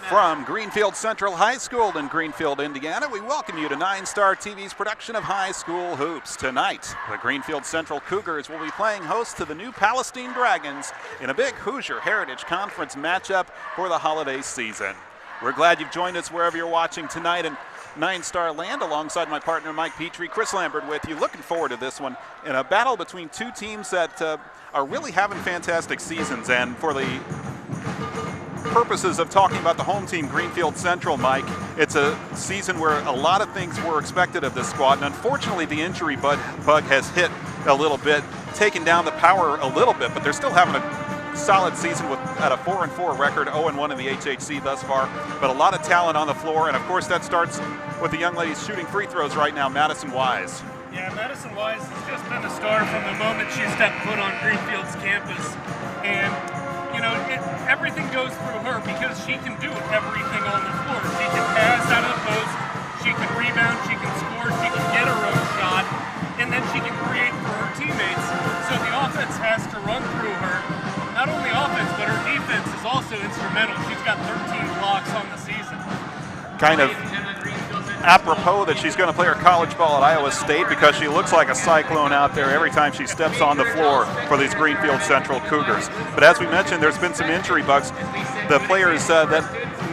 From Greenfield Central High School in Greenfield, Indiana, we welcome you to 9 Star TV's production of High School Hoops. Tonight, the Greenfield Central Cougars will be playing host to the New Palestine Dragons in a big Hoosier Heritage Conference matchup for the holiday season. We're glad you've joined us wherever you're watching tonight in 9 Star Land, alongside my partner Mike Petrie, Chris Lambert with you. Looking forward to this one in a battle between two teams that are really having fantastic seasons. And for the purposes of talking about the home team, Greenfield Central, Mike, it's a season where a lot of things were expected of this squad, and unfortunately the injury bug has hit a little bit, taken down the power a little bit, but they're still having a solid season at a 4-4 record, 0-1 in the HHC thus far, but a lot of talent on the floor, and of course that starts with the young ladies shooting free throws right now, Madison Wise. Yeah, Madison Wise has just been a star from the moment she stepped foot on Greenfield's campus, and you know, everything goes through her because she can do everything on the floor. She can pass out of the post, she can rebound, she can score, she can get her own shot, and then she can create for her teammates. So the offense has to run through her. Not only offense, but her defense is also instrumental. She's got 13 blocks on the season. Kind of apropos that she's going to play her college ball at Iowa State, because she looks like a cyclone out there every time she steps on the floor for these Greenfield Central Cougars. But as we mentioned, there's been some injury bugs. The players that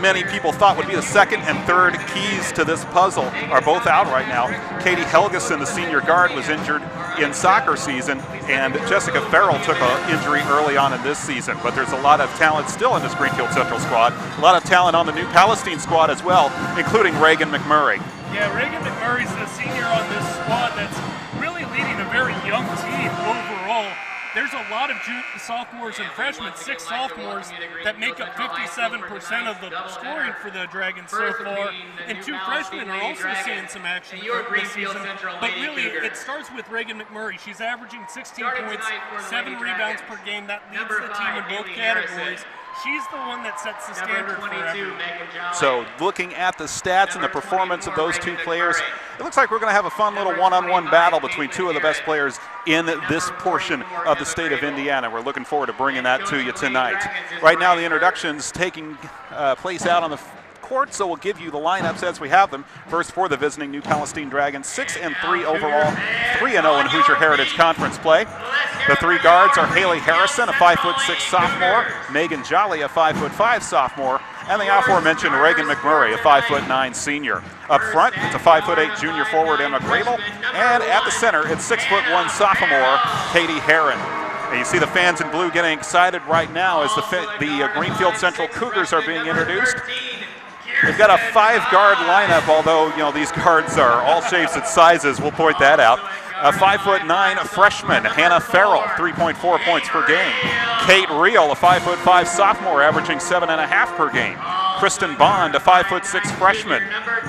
many people thought would be the second and third keys to this puzzle are both out right now. Katie Helgeson, the senior guard, was injured in soccer season, and Jessica Farrell took an injury early on in this season. But there's a lot of talent still in this Greenfield Central squad. A lot of talent on the New Palestine squad as well, including Reagan McMurray. Yeah, Reagan McMurray's the senior on this squad that's really leading a very young team overall. There's a lot of sophomores and freshmen, 6 sophomores, that make up 57% of the scoring for the Dragons so far, and 2 freshmen are also seeing some action this season. But really, it starts with Reagan McMurray. She's averaging 16 points, 7 rebounds per game. That leads the team in both categories. She's the one that sets the standard for everyone. So looking at the stats and the performance of those 2 players, it looks like we're going to have a fun little one-on-one battle between 2 of the best players in this portion of the state of Indiana. We're looking forward to bringing that to you tonight. Right now the introductions taking place out on the court, so we'll give you the lineups as we have them. First, for the visiting New Palestine Dragons, 6-3 overall, 3-0 in Hoosier Heritage Conference play. The 3 guards are Haley Harrison, a 5'6" sophomore, Megan Jolly, a 5'5" sophomore, and the aforementioned Reagan McMurray, a 5'9" senior. Up front, it's a 5'8" junior forward, Emma Grable, and at the center, it's 6'1" sophomore, Katie Herron. And you see the fans in blue getting excited right now as the Greenfield Central Cougars are being introduced. They've got a 5-guard lineup, although, you know, these guards are all shapes and sizes. We'll point that out. A 5'9" freshman, Hannah Farrell, 3.4 points per game. Kate Reel, a 5'5" sophomore, averaging 7.5 per game. Kristen Bond, a 5'6" freshman.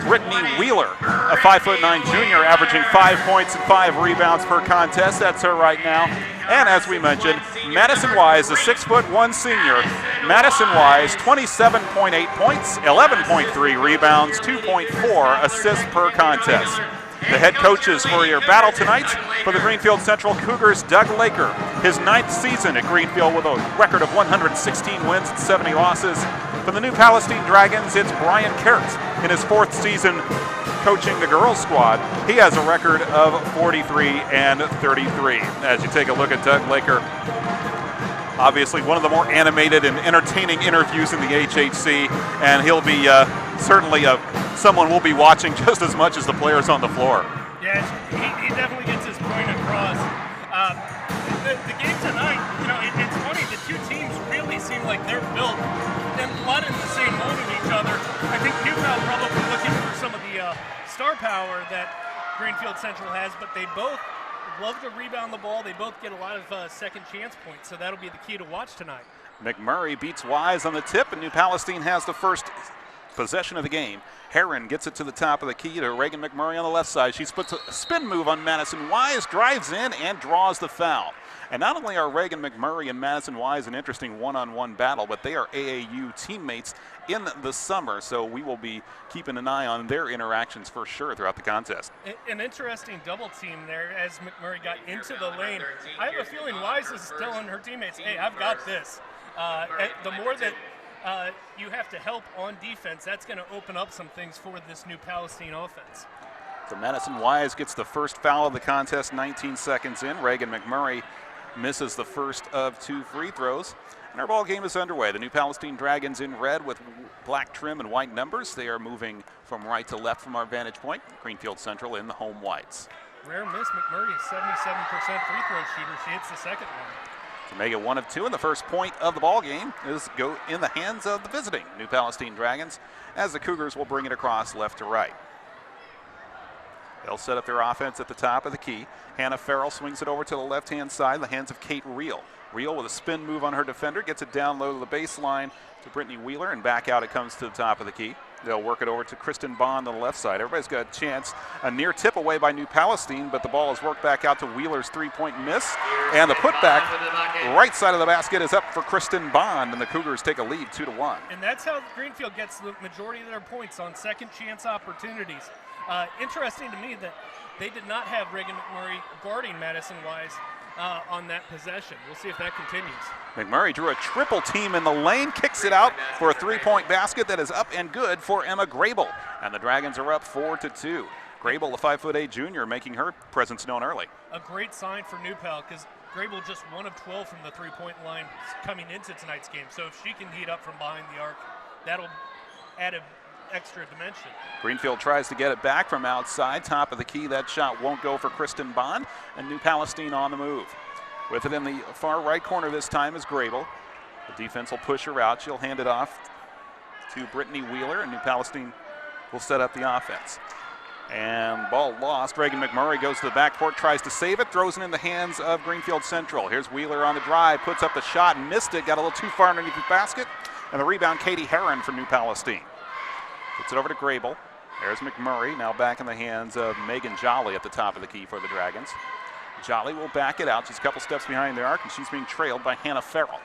Brittany Wheeler, a 5'9" junior, averaging 5 points and 5 rebounds per contest. That's her right now. And as we mentioned, Madison Wise, the 6'1" senior. Madison Wise, 27.8 points, 11.3 rebounds, 2.4 assists per contest. The head coaches for your battle tonight for the Greenfield Central Cougars, Doug Laker, his 9th season at Greenfield with a record of 116 wins and 70 losses. For the New Palestine Dragons, it's Brian Carrot in his 4th season coaching the girls squad. He has a record of 43-33. As you take a look at Doug Laker, obviously one of the more animated and entertaining interviews in the HHC, and he'll be certainly someone we'll be watching just as much as the players on the floor. Yeah, he definitely gets his point across. The game tonight, you know, it's funny, the 2 teams really seem like they're built and blood in the same mold of each other. I think newpal probably looking for some of the star power that Greenfield Central has, but they both love to rebound the ball. They both get a lot of second chance points, so that'll be the key to watch tonight. McMurray beats Wise on the tip, and New Palestine has the first possession of the game. Herron gets it to the top of the key to Reagan McMurray on the left side. She puts a spin move on Madison Wise, drives in, and draws the foul. And not only are Reagan McMurray and Madison Wise an interesting one-on-one battle, but they are AAU teammates in the summer, so we will be keeping an eye on their interactions for sure throughout the contest. An interesting double team there as McMurray got into the lane. I have a feeling Wise is telling her teammates, hey, I've got this. The more that you have to help on defense. That's going to open up some things for this New Palestine offense. So Madison Wise gets the first foul of the contest 19 seconds in. Reagan McMurray misses the first of 2 free throws. And our ball game is underway. The New Palestine Dragons in red with black trim and white numbers. They are moving from right to left from our vantage point. Greenfield Central in the home whites. Rare miss. McMurray is 77% free throw shooter. She hits the second one. To make it 1 of 2, and the first point of the ball game is go in the hands of the visiting New Palestine Dragons, as the Cougars will bring it across left to right. They'll set up their offense at the top of the key. Hannah Farrell swings it over to the left-hand side in the hands of Kate Reel. Reel with a spin move on her defender, gets it down low to the baseline to Brittany Wheeler, and back out it comes to the top of the key. They'll work it over to Kristen Bond on the left side. Everybody's got a chance. A near tip away by New Palestine, but the ball is worked back out to Wheeler's three-point miss. And the putback right side of the basket is up for Kristen Bond, and the Cougars take a lead 2-1. And that's how Greenfield gets the majority of their points, on second chance opportunities. Interesting to me that they did not have Reagan McMurray guarding Madison Wise on that possession. We'll see if that continues. McMurray drew a triple team in the lane, kicks it out for a three-point basket that is up and good for Emma Grable. And the Dragons are up 4-2. Grable, the 5'8" junior, making her presence known early. A great sign for New Pal, because Grable just 1 of 12 from the three-point line coming into tonight's game. So if she can heat up from behind the arc, that'll add an extra dimension. Greenfield tries to get it back from outside, top of the key. That shot won't go for Kristen Bond, and New Palestine on the move. With it in the far right corner this time is Grable. The defense will push her out. She'll hand it off to Brittany Wheeler, and New Palestine will set up the offense. And ball lost. Reagan McMurray goes to the backcourt, tries to save it, throws it in the hands of Greenfield Central. Here's Wheeler on the drive, puts up the shot and missed it, got a little too far underneath the basket. And the rebound, Katie Herron for New Palestine. Gets it over to Grable. There's McMurray, now back in the hands of Megan Jolly at the top of the key for the Dragons. Jolly will back it out. She's a couple steps behind the arc, and she's being trailed by Hannah Farrell.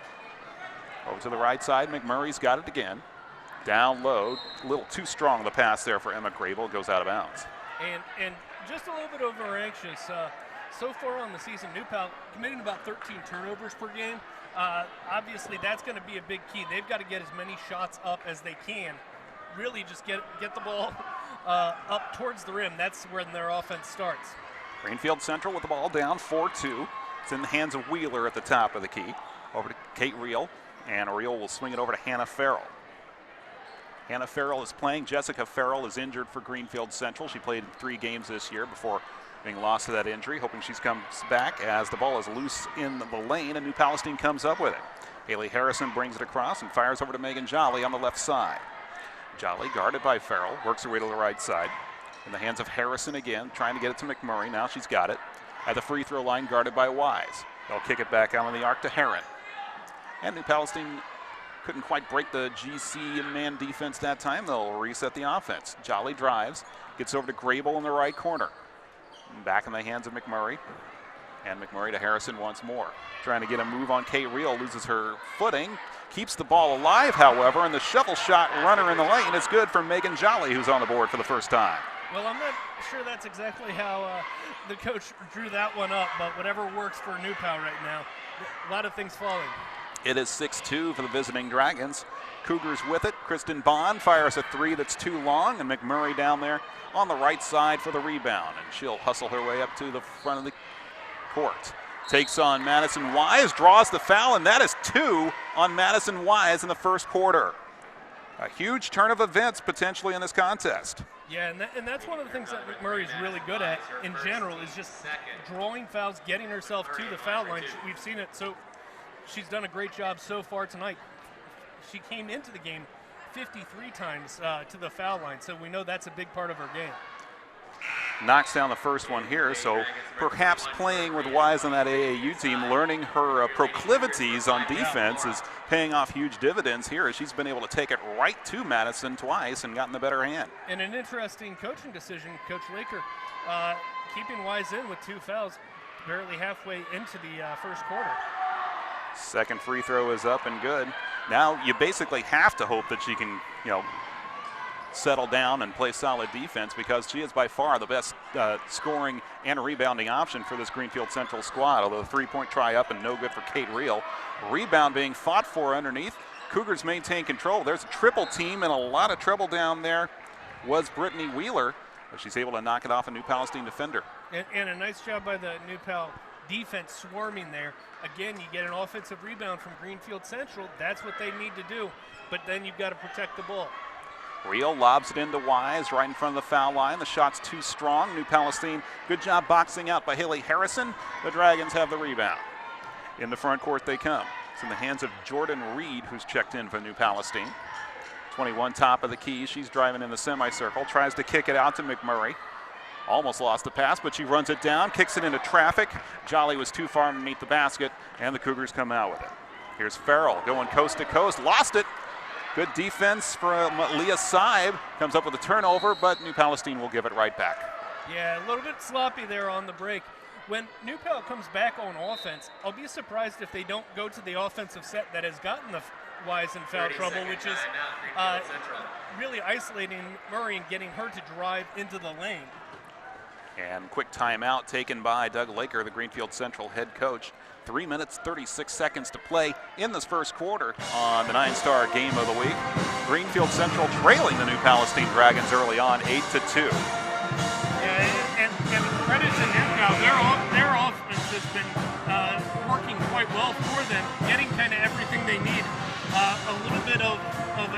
Over to the right side, McMurray's got it again. Down low, a little too strong the pass there for Emma Grable, goes out of bounds. And just a little bit over anxious. So far on the season, New Pal committing about 13 turnovers per game. Obviously, that's going to be a big key. They've got to get as many shots up as they can. Really just get the ball up towards the rim. That's where their offense starts. Greenfield Central with the ball down 4-2. It's in the hands of Wheeler at the top of the key. Over to Kate Reel, and Reel will swing it over to Hannah Farrell. Hannah Farrell is playing. Jessica Farrell is injured for Greenfield Central. She played 3 games this year before being lost to that injury, hoping she comes back as the ball is loose in the lane, and New Palestine comes up with it. Haley Harrison brings it across and fires over to Megan Jolly on the left side. Jolly, guarded by Farrell, works her way to the right side. In the hands of Harrison again, trying to get it to McMurray. Now she's got it. At the free throw line, guarded by Wise. They'll kick it back out on the arc to Herron. And New Palestine couldn't quite break the GC man defense that time. They'll reset the offense. Jolly drives, gets over to Grable in the right corner. Back in the hands of McMurray. And McMurray to Harrison once more. Trying to get a move on Kate Reel, loses her footing. Keeps the ball alive, however, and the shovel shot runner in the lane is good for Megan Jolly, who's on the board for the first time. Well, I'm not sure that's exactly how the coach drew that one up, but whatever works for New Pal right now. A lot of things falling. It is 6-2 for the visiting Dragons. Cougars with it. Kristen Bond fires a 3 that's too long, and McMurray down there on the right side for the rebound, and she'll hustle her way up to the front of the court. Takes on Madison Wise, draws the foul, and that is 2 on Madison Wise in the first quarter. A huge turn of events potentially in this contest. Yeah, and that's one of the things that McMurray is really good at in general, is just drawing fouls, getting herself to the foul line. We've seen it, so she's done a great job so far tonight. She came into the game 53 times to the foul line, so we know that's a big part of her game. Knocks down the first one here, so perhaps playing with Wise on that AAU team, learning her proclivities on defense is paying off huge dividends here, as she's been able to take it right to Madison twice and gotten the better hand. And an interesting coaching decision, Coach Laker, keeping Wise in with 2 fouls barely halfway into the first quarter. Second free throw is up and good. Now you basically have to hope that she can, settle down and play solid defense, because she is by far the best scoring and rebounding option for this Greenfield Central squad, although the three-point try up and no good for Kate Reel. Rebound being fought for underneath. Cougars maintain control. There's a triple team and a lot of trouble down there was Brittany Wheeler, but she's able to knock it off a New Palestine defender. And a nice job by the New Pal defense swarming there. Again, you get an offensive rebound from Greenfield Central. That's what they need to do, but then you've got to protect the ball. Rio lobs it into Wise right in front of the foul line. The shot's too strong. New Palestine, good job boxing out by Haley Harrison. The Dragons have the rebound. In the front court they come. It's in the hands of Jordan Reed, who's checked in for New Palestine. 21 top of the key. She's driving in the semicircle. Tries to kick it out to McMurray. Almost lost the pass, but she runs it down, kicks it into traffic. Jolly was too far underneath the basket, and the Cougars come out with it. Here's Farrell going coast to coast. Lost it. Good defense from Leah Seib. Comes up with a turnover, but New Palestine will give it right back. Yeah, a little bit sloppy there on the break. When New Pal comes back on offense, I'll be surprised if they don't go to the offensive set that has gotten the Wise in foul trouble, which is really isolating Murray and getting her to drive into the lane. And quick timeout taken by Doug Laker, the Greenfield Central head coach. 3 minutes, 36 seconds to play in this first quarter on the 9-star game of the week. Greenfield Central trailing the New Palestine Dragons early on, 8-2. Yeah, and credit to New Pal. Their offense has been working quite well for them, getting kind of everything they need. A little bit of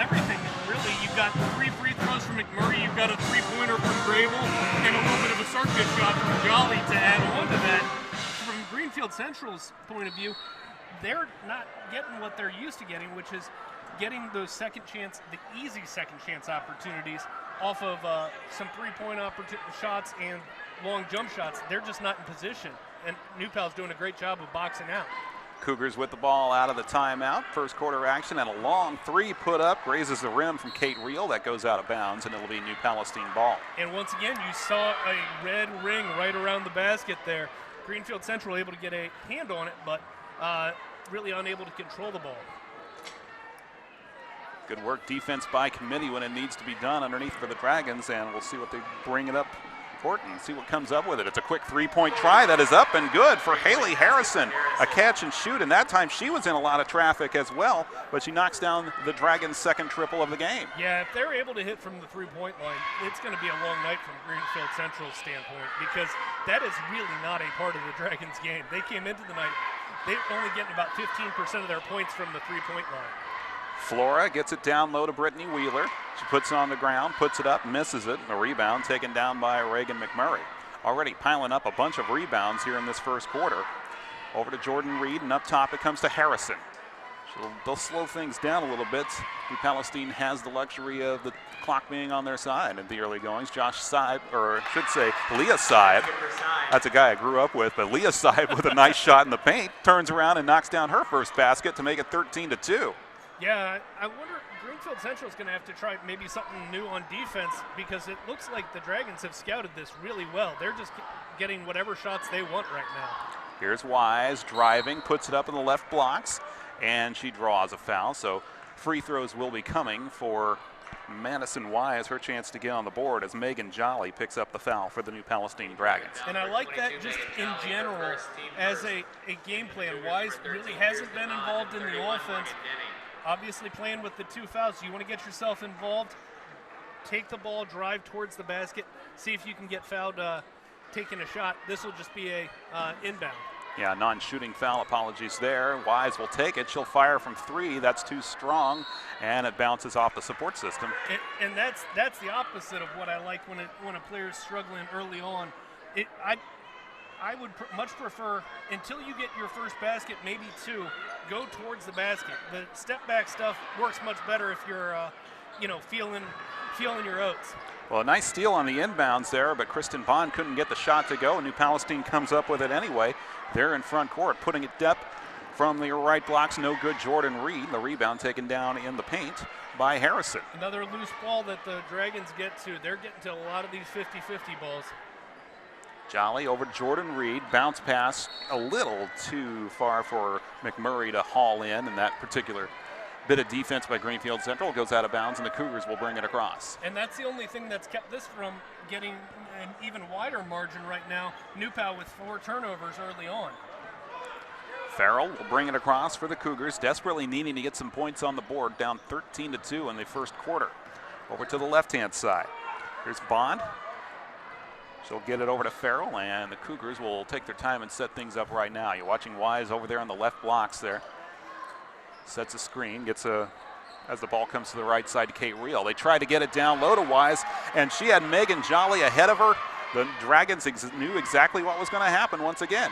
everything, really. You've got 3 free throws from McMurray, you've got a 3-pointer from Grable, and a little bit of a circuit shot from Jolly to add on to that. From Greenfield Central's point of view, they're not getting what they're used to getting, which is getting those the easy second chance opportunities off of some 3-point shots and long jump shots. They're just not in position, and New Pal's doing a great job of boxing out. Cougars with the ball out of the timeout. First quarter action and a long 3 put up. Grazes the rim from Kate Reel. That goes out of bounds, and it'll be New Palestine ball. And once again, you saw a red ring right around the basket there. Greenfield Central able to get a hand on it, but really unable to control the ball. Good work defense by committee when it needs to be done underneath for the Dragons, and we'll see what they bring it up court and see what comes up with it. It's a quick 3-point try that is up and good for Haley Harrison. A catch and shoot, and that time she was in a lot of traffic as well, but she knocks down the Dragons' second triple of the game. Yeah, if they're able to hit from the 3-point line, it's going to be a long night from Greenfield Central's standpoint, because that is really not a part of the Dragons' game. They came into the night, they're only getting about 15% of their points from the 3-point line. Flora gets it down low to Brittany Wheeler. She puts it on the ground, puts it up, misses it, and a rebound taken down by Reagan McMurray. Already piling up a bunch of rebounds here in this first quarter. Over to Jordan Reed, and up top it comes to Harrison. They'll slow things down a little bit. New Palestine has the luxury of the clock being on their side in the early goings. Josh Seib, or I should say Leah Seib. That's a guy I grew up with, but Leah Seib with a nice shot in the paint, turns around and knocks down her first basket to make it 13-2. Yeah, I wonder, Greenfield Central is going to have to try maybe something new on defense, because it looks like the Dragons have scouted this really well. They're just getting whatever shots they want right now. Here's Wise driving, puts it up in the left blocks, and she draws a foul. So free throws will be coming for Madison Wise, her chance to get on the board as Megan Jolly picks up the foul for the New Palestine Dragons. And I like that just in general as a game plan. Wise really hasn't been involved in the offense. Obviously playing with the 2 fouls, you want to get yourself involved, take the ball, drive towards the basket, see if you can get fouled taking a shot. This will just be a inbound. Yeah, non-shooting foul, apologies there. Wise will take it. She'll fire from 3. That's too strong, and it bounces off the support system. And that's the opposite of what I like when a player is struggling early on. I would much prefer, until you get your first basket, maybe 2, go towards the basket. The step-back stuff works much better if you're, feeling your oats. Well, a nice steal on the inbounds there, but Kristen Bond couldn't get the shot to go. New Palestine comes up with it anyway. They're in front court, putting it depth from the right blocks. No good, Jordan Reed. The rebound taken down in the paint by Harrison. Another loose ball that the Dragons get to. They're getting to a lot of these 50-50 balls. Jolly over to Jordan Reed. Bounce pass a little too far for McMurray to haul in, and that particular bit of defense by Greenfield Central goes out of bounds, and the Cougars will bring it across. And that's the only thing that's kept this from getting an even wider margin right now. New Pal with 4 turnovers early on. Farrell will bring it across for the Cougars, desperately needing to get some points on the board, down 13-2 in the first quarter. Over to the left-hand side. Here's Bond. She'll get it over to Farrell, and the Cougars will take their time and set things up right now. You're watching Wise over there on the left blocks there. Sets a screen, gets as the ball comes to the right side to Kate Reel. They tried to get it down low to Wise, and she had Megan Jolly ahead of her. The Dragons knew exactly what was going to happen once again.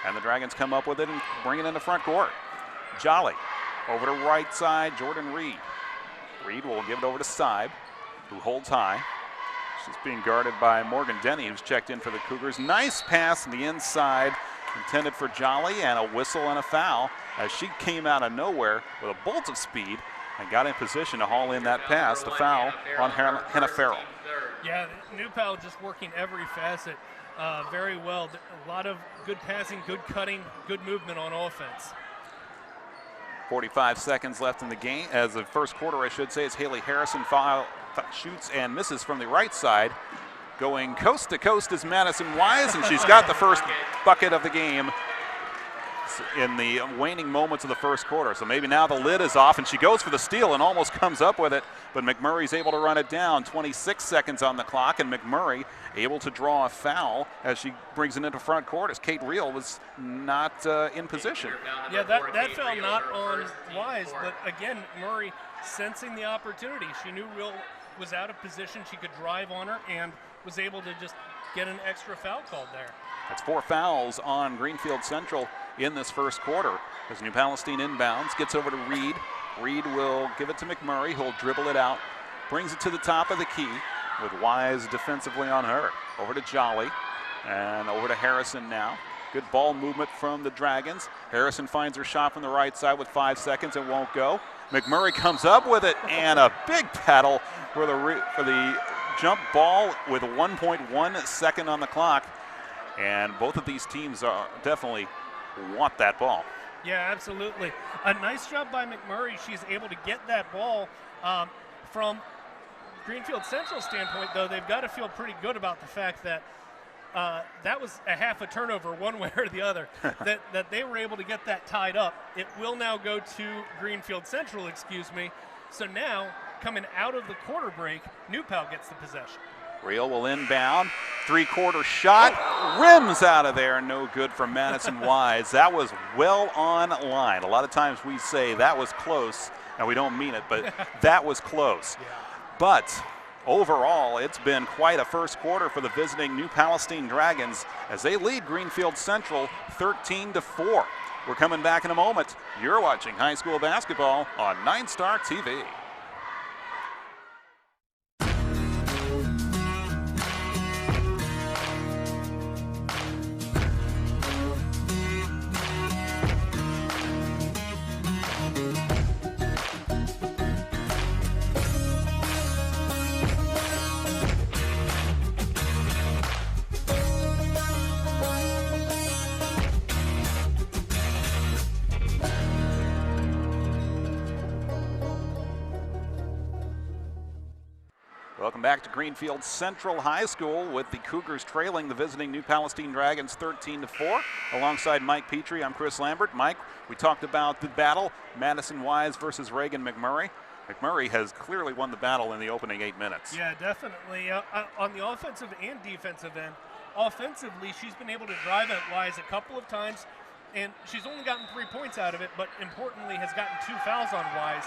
And the Dragons come up with it and bring it into front court. Jolly over to right side, Jordan Reed. Reed will give it over to Seib, who holds high. She's being guarded by Morgan Denny, who's checked in for the Cougars. Nice pass in the inside, intended for Jolly, and a whistle and a foul as she came out of nowhere with a bolt of speed and got in position to haul in that pass. The foul on Hannah Farrell. Yeah, newpal just working every facet very well. A lot of good passing, good cutting, good movement on offense. 45 seconds left in the game, as the first quarter, I should say, as Haley Harrison shoots and misses from the right side. Going coast to coast is Madison Wise, and she's got the first bucket of the game in the waning moments of the first quarter. So maybe now the lid is off, and she goes for the steal and almost comes up with it, but McMurray's able to run it down. 26 seconds on the clock, and McMurray able to draw a foul as she brings it into front court, as Kate Reel was not in position. Yeah, that foul not on Wise, but again, McMurray sensing the opportunity. She knew Reel was out of position. She could drive on her and was able to just get an extra foul called there. That's 4 fouls on Greenfield Central in this first quarter. As New Palestine inbounds, gets over to Reed. Reed will give it to McMurray, who'll dribble it out, brings it to the top of the key with Wise defensively on her. Over to Jolly and over to Harrison now. Good ball movement from the Dragons. Harrison finds her shot from the right side with 5 seconds. It won't go. McMurray comes up with it, and a big paddle for the jump ball with 1.1 second on the clock. And both of these teams definitely want that ball. Yeah, absolutely. A nice job by McMurray. She's able to get that ball. From Greenfield Central standpoint, though, they've got to feel pretty good about the fact that that was a half a turnover one way or the other, that they were able to get that tied up. It will now go to Greenfield Central, So now, coming out of the quarter break, newpal gets the possession. Reel will inbound, 3-quarter shot, rims out of there, no good for Madison Wise. That was well on line. A lot of times we say that was close, and we don't mean it, but that was close. Yeah. But overall, it's been quite a first quarter for the visiting New Palestine Dragons as they lead Greenfield Central 13-4. We're coming back in a moment. You're watching high school basketball on 9 Star TV. Welcome back to Greenfield Central High School with the Cougars trailing the visiting New Palestine Dragons 13-4. Alongside Mike Petrie, I'm Chris Lambert. Mike, we talked about the battle, Madison Wise versus Reagan McMurray. McMurray has clearly won the battle in the opening 8 minutes. Yeah, definitely. On the offensive and defensive end, offensively, she's been able to drive at Wise a couple of times, and she's only gotten 3 points out of it, but importantly has gotten 2 fouls on Wise.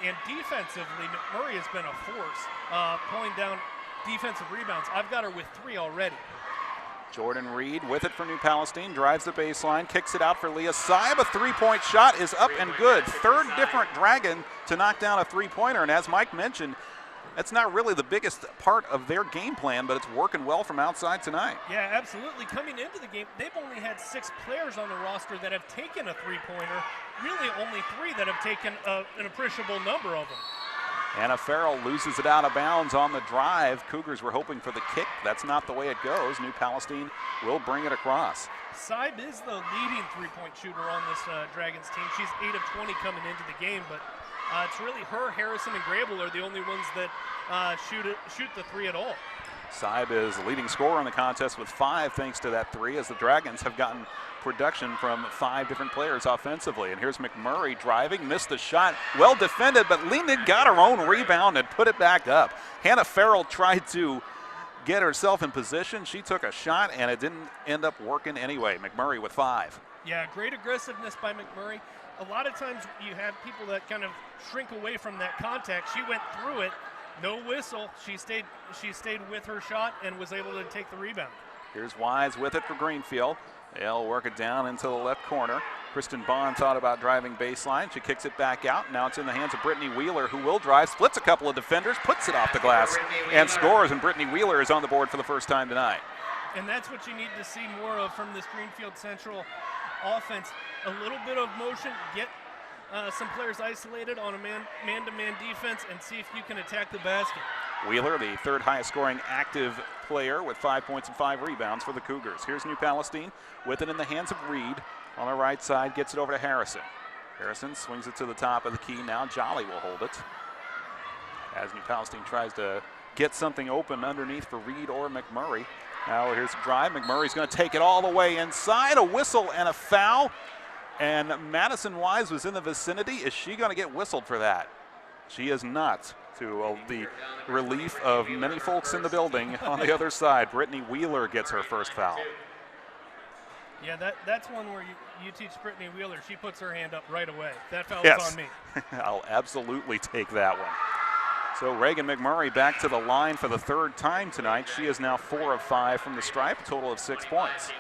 And defensively, McMurray has been a force, pulling down defensive rebounds. I've got her with 3 already. Jordan Reed with it for New Palestine, drives the baseline, kicks it out for Leah Seib. A 3-point shot is up and good. Third different Dragon to knock down a 3-pointer. And as Mike mentioned, that's not really the biggest part of their game plan, but it's working well from outside tonight. Yeah, absolutely. Coming into the game, they've only had 6 players on the roster that have taken a 3-pointer. Really only 3 that have taken an appreciable number of them. Hannah Farrell loses it out of bounds on the drive. Cougars were hoping for the kick. That's not the way it goes. New Palestine will bring it across. Seib is the leading 3-point shooter on this Dragons team. She's 8 of 20 coming into the game, but It's really her, Harrison, and Grable are the only ones that shoot the three at all. Saib is the leading scorer in the contest with 5 thanks to that 3, as the Dragons have gotten production from 5 different players offensively. And here's McMurray driving, missed the shot, well defended, but Linden got her own rebound and put it back up. Hannah Farrell tried to get herself in position. She took a shot and it didn't end up working anyway. McMurray with 5. Yeah, great aggressiveness by McMurray. A lot of times you have people that kind of shrink away from that contact. She went through it, no whistle. She stayed with her shot and was able to take the rebound. Here's Wise with it for Greenfield. They'll work it down into the left corner. Kristen Bond thought about driving baseline. She kicks it back out. Now it's in the hands of Brittany Wheeler, who will drive, splits a couple of defenders, puts it off the glass, and scores. And Brittany Wheeler is on the board for the first time tonight. And that's what you need to see more of from this Greenfield Central offense. A little bit of motion, get some players isolated on a man-to-man defense, and see if you can attack the basket. Wheeler, the 3rd highest scoring active player with 5 points and 5 rebounds for the Cougars. Here's New Palestine with it in the hands of Reed. On the right side, gets it over to Harrison. Harrison swings it to the top of the key. Now Jolly will hold it, as New Palestine tries to get something open underneath for Reed or McMurray. Now here's a drive. McMurray's going to take it all the way inside. A whistle and a foul. And Madison Wise was in the vicinity. Is she going to get whistled for that? She is not, to the relief of many folks in the building on the other side. Brittany Wheeler gets her first foul. Yeah, that's one where you teach Brittany Wheeler. She puts her hand up right away. That foul Yes. is on me. I'll absolutely take that one. So Reagan McMurray back to the line for the 3rd time tonight. She is now 4 of 5 from the stripe, a total of 6 points.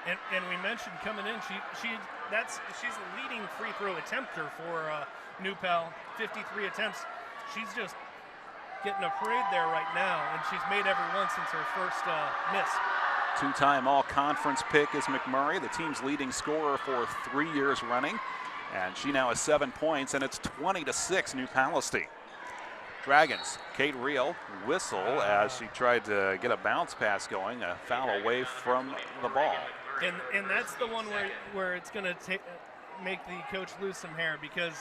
And we mentioned coming in, she's the leading free throw attempter for New Pal, 53 attempts. She's just getting a parade there right now, and she's made every one since her first miss. 2-time all-conference pick is McMurray, the team's leading scorer for 3 years running. And she now has 7 points, and it's 20-6 New Palestine. Dragons, Kate Reel whistle as she tried to get a bounce pass going, a foul away from the ball. And that's the one where it's going to make the coach lose some hair, because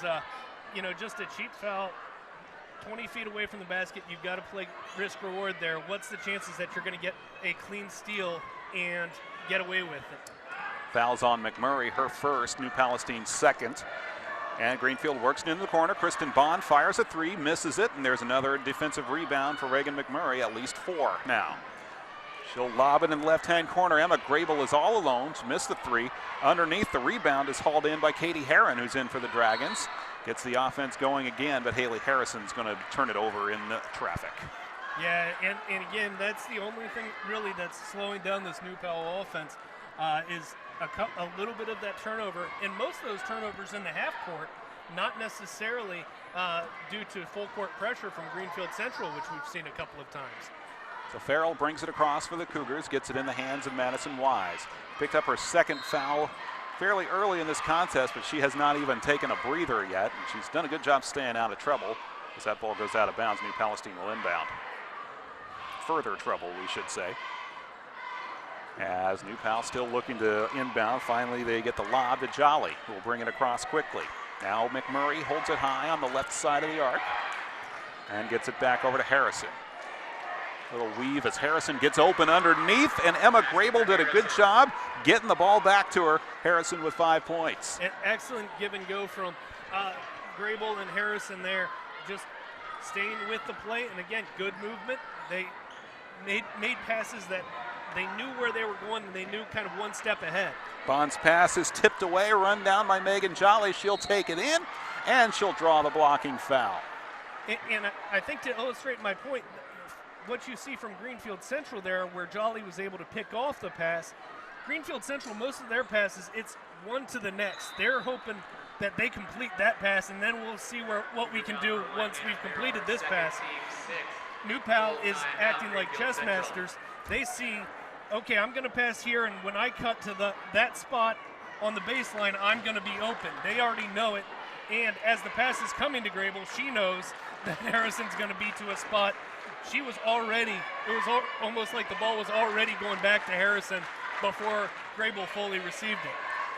just a cheap foul 20 feet away from the basket, you've got to play risk reward there. What's the chances that you're going to get a clean steal and get away with it? Fouls on McMurray, her first, New Palestine's 2nd. And Greenfield works it into the corner. Kristen Bond fires a 3, misses it, and there's another defensive rebound for Reagan McMurray, at least 4 now. She'll lob it in the left-hand corner. Emma Grable is all alone. She missed the 3. Underneath, the rebound is hauled in by Katie Herron, who's in for the Dragons. Gets the offense going again, but Haley Harrison's going to turn it over in the traffic. Yeah, and again, that's the only thing really that's slowing down this New Pal offense is a little bit of that turnover. And most of those turnovers in the half court, not necessarily due to full court pressure from Greenfield Central, which we've seen a couple of times. So Farrell brings it across for the Cougars, gets it in the hands of Madison Wise. Picked up her 2nd foul fairly early in this contest, but she has not even taken a breather yet, and she's done a good job staying out of trouble. As that ball goes out of bounds, New Palestine will inbound. Further trouble, we should say. As New Pal still looking to inbound, finally they get the lob to Jolly, who will bring it across quickly. Now McMurray holds it high on the left side of the arc and gets it back over to Harrison. Little weave as Harrison gets open underneath, and Emma Grable did a good job getting the ball back to her. Harrison with 5 points. An excellent give and go from Grable and Harrison there, just staying with the play, and again, good movement. They made passes that they knew where they were going, and they knew kind of one step ahead. Bond's pass is tipped away, run down by Megan Jolly. She'll take it in, and she'll draw the blocking foul. And I think to illustrate my point, what you see from Greenfield Central there, where Jolly was able to pick off the pass, Greenfield Central, most of their passes, it's one to the next. They're hoping that they complete that pass, and then we'll see what we can do once we've completed this pass. New Pal is acting like chess masters. They see, okay, I'm going to pass here, and when I cut to that spot on the baseline, I'm going to be open. They already know it, and as the pass is coming to Grable, she knows that Harrison's going to be to a spot. She was already, it was almost like the ball was already going back to Harrison before Grable fully received it.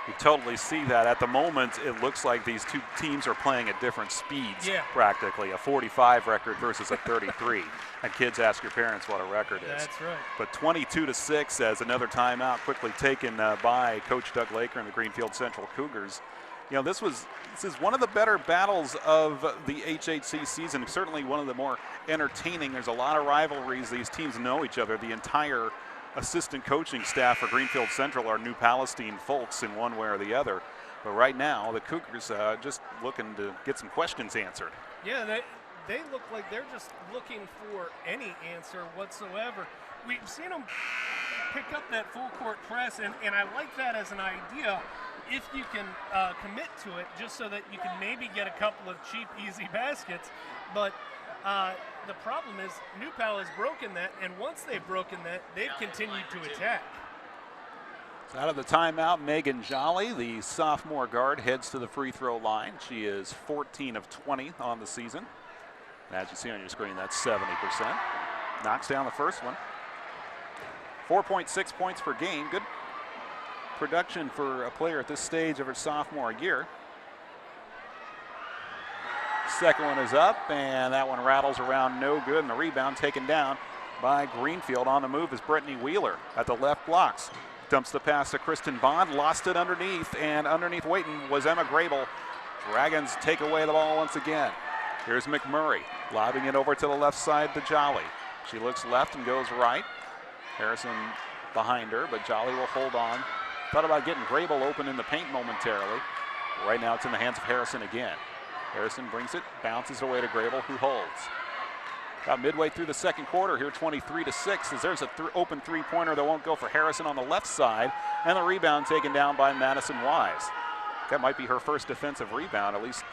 You totally see that. At the moment, it looks like these two teams are playing at different speeds, practically. A 45 record versus a 33. And kids, ask your parents what a record is. That's right. But 22-6 as another timeout quickly taken by Coach Doug Laker and the Greenfield Central Cougars. You know, this is one of the better battles of the HHC season, certainly one of the more entertaining. There's a lot of rivalries. These teams know each other. The entire assistant coaching staff for Greenfield Central are New Palestine folks in one way or the other. But right now, the Cougars just looking to get some questions answered. Yeah, they look like they're just looking for any answer whatsoever. We've seen them pick up that full court press, and I like that as an idea if you can commit to it, just so that you can maybe get a couple of cheap, easy baskets. But the problem is newpal has broken that, and once they've broken that, they've continued to attack. Out of the timeout, Megan Jolly, the sophomore guard, heads to the free throw line. She is 14 of 20 on the season. And as you see on your screen, that's 70%. Knocks down the first one. 4.6 points per game. Good production for a player at this stage of her sophomore year. Second one is up, and that one rattles around, no good, and the rebound taken down by Greenfield. On the move is Brittany Wheeler at the left blocks. Dumps the pass to Kristen Bond, lost it underneath, and underneath waiting was Emma Grable. Dragons take away the ball once again. Here's McMurray, lobbing it over to the left side to Jolly. She looks left and goes right. Harrison behind her, but Jolly will hold on. Thought about getting Grable open in the paint momentarily. Right now it's in the hands of Harrison again. Harrison brings it, bounces away to Grable, who holds. About midway through the second quarter here, 23-6, as there's an open three-pointer that won't go for Harrison on the left side, and the rebound taken down by Madison Wise. That might be her first defensive rebound, at least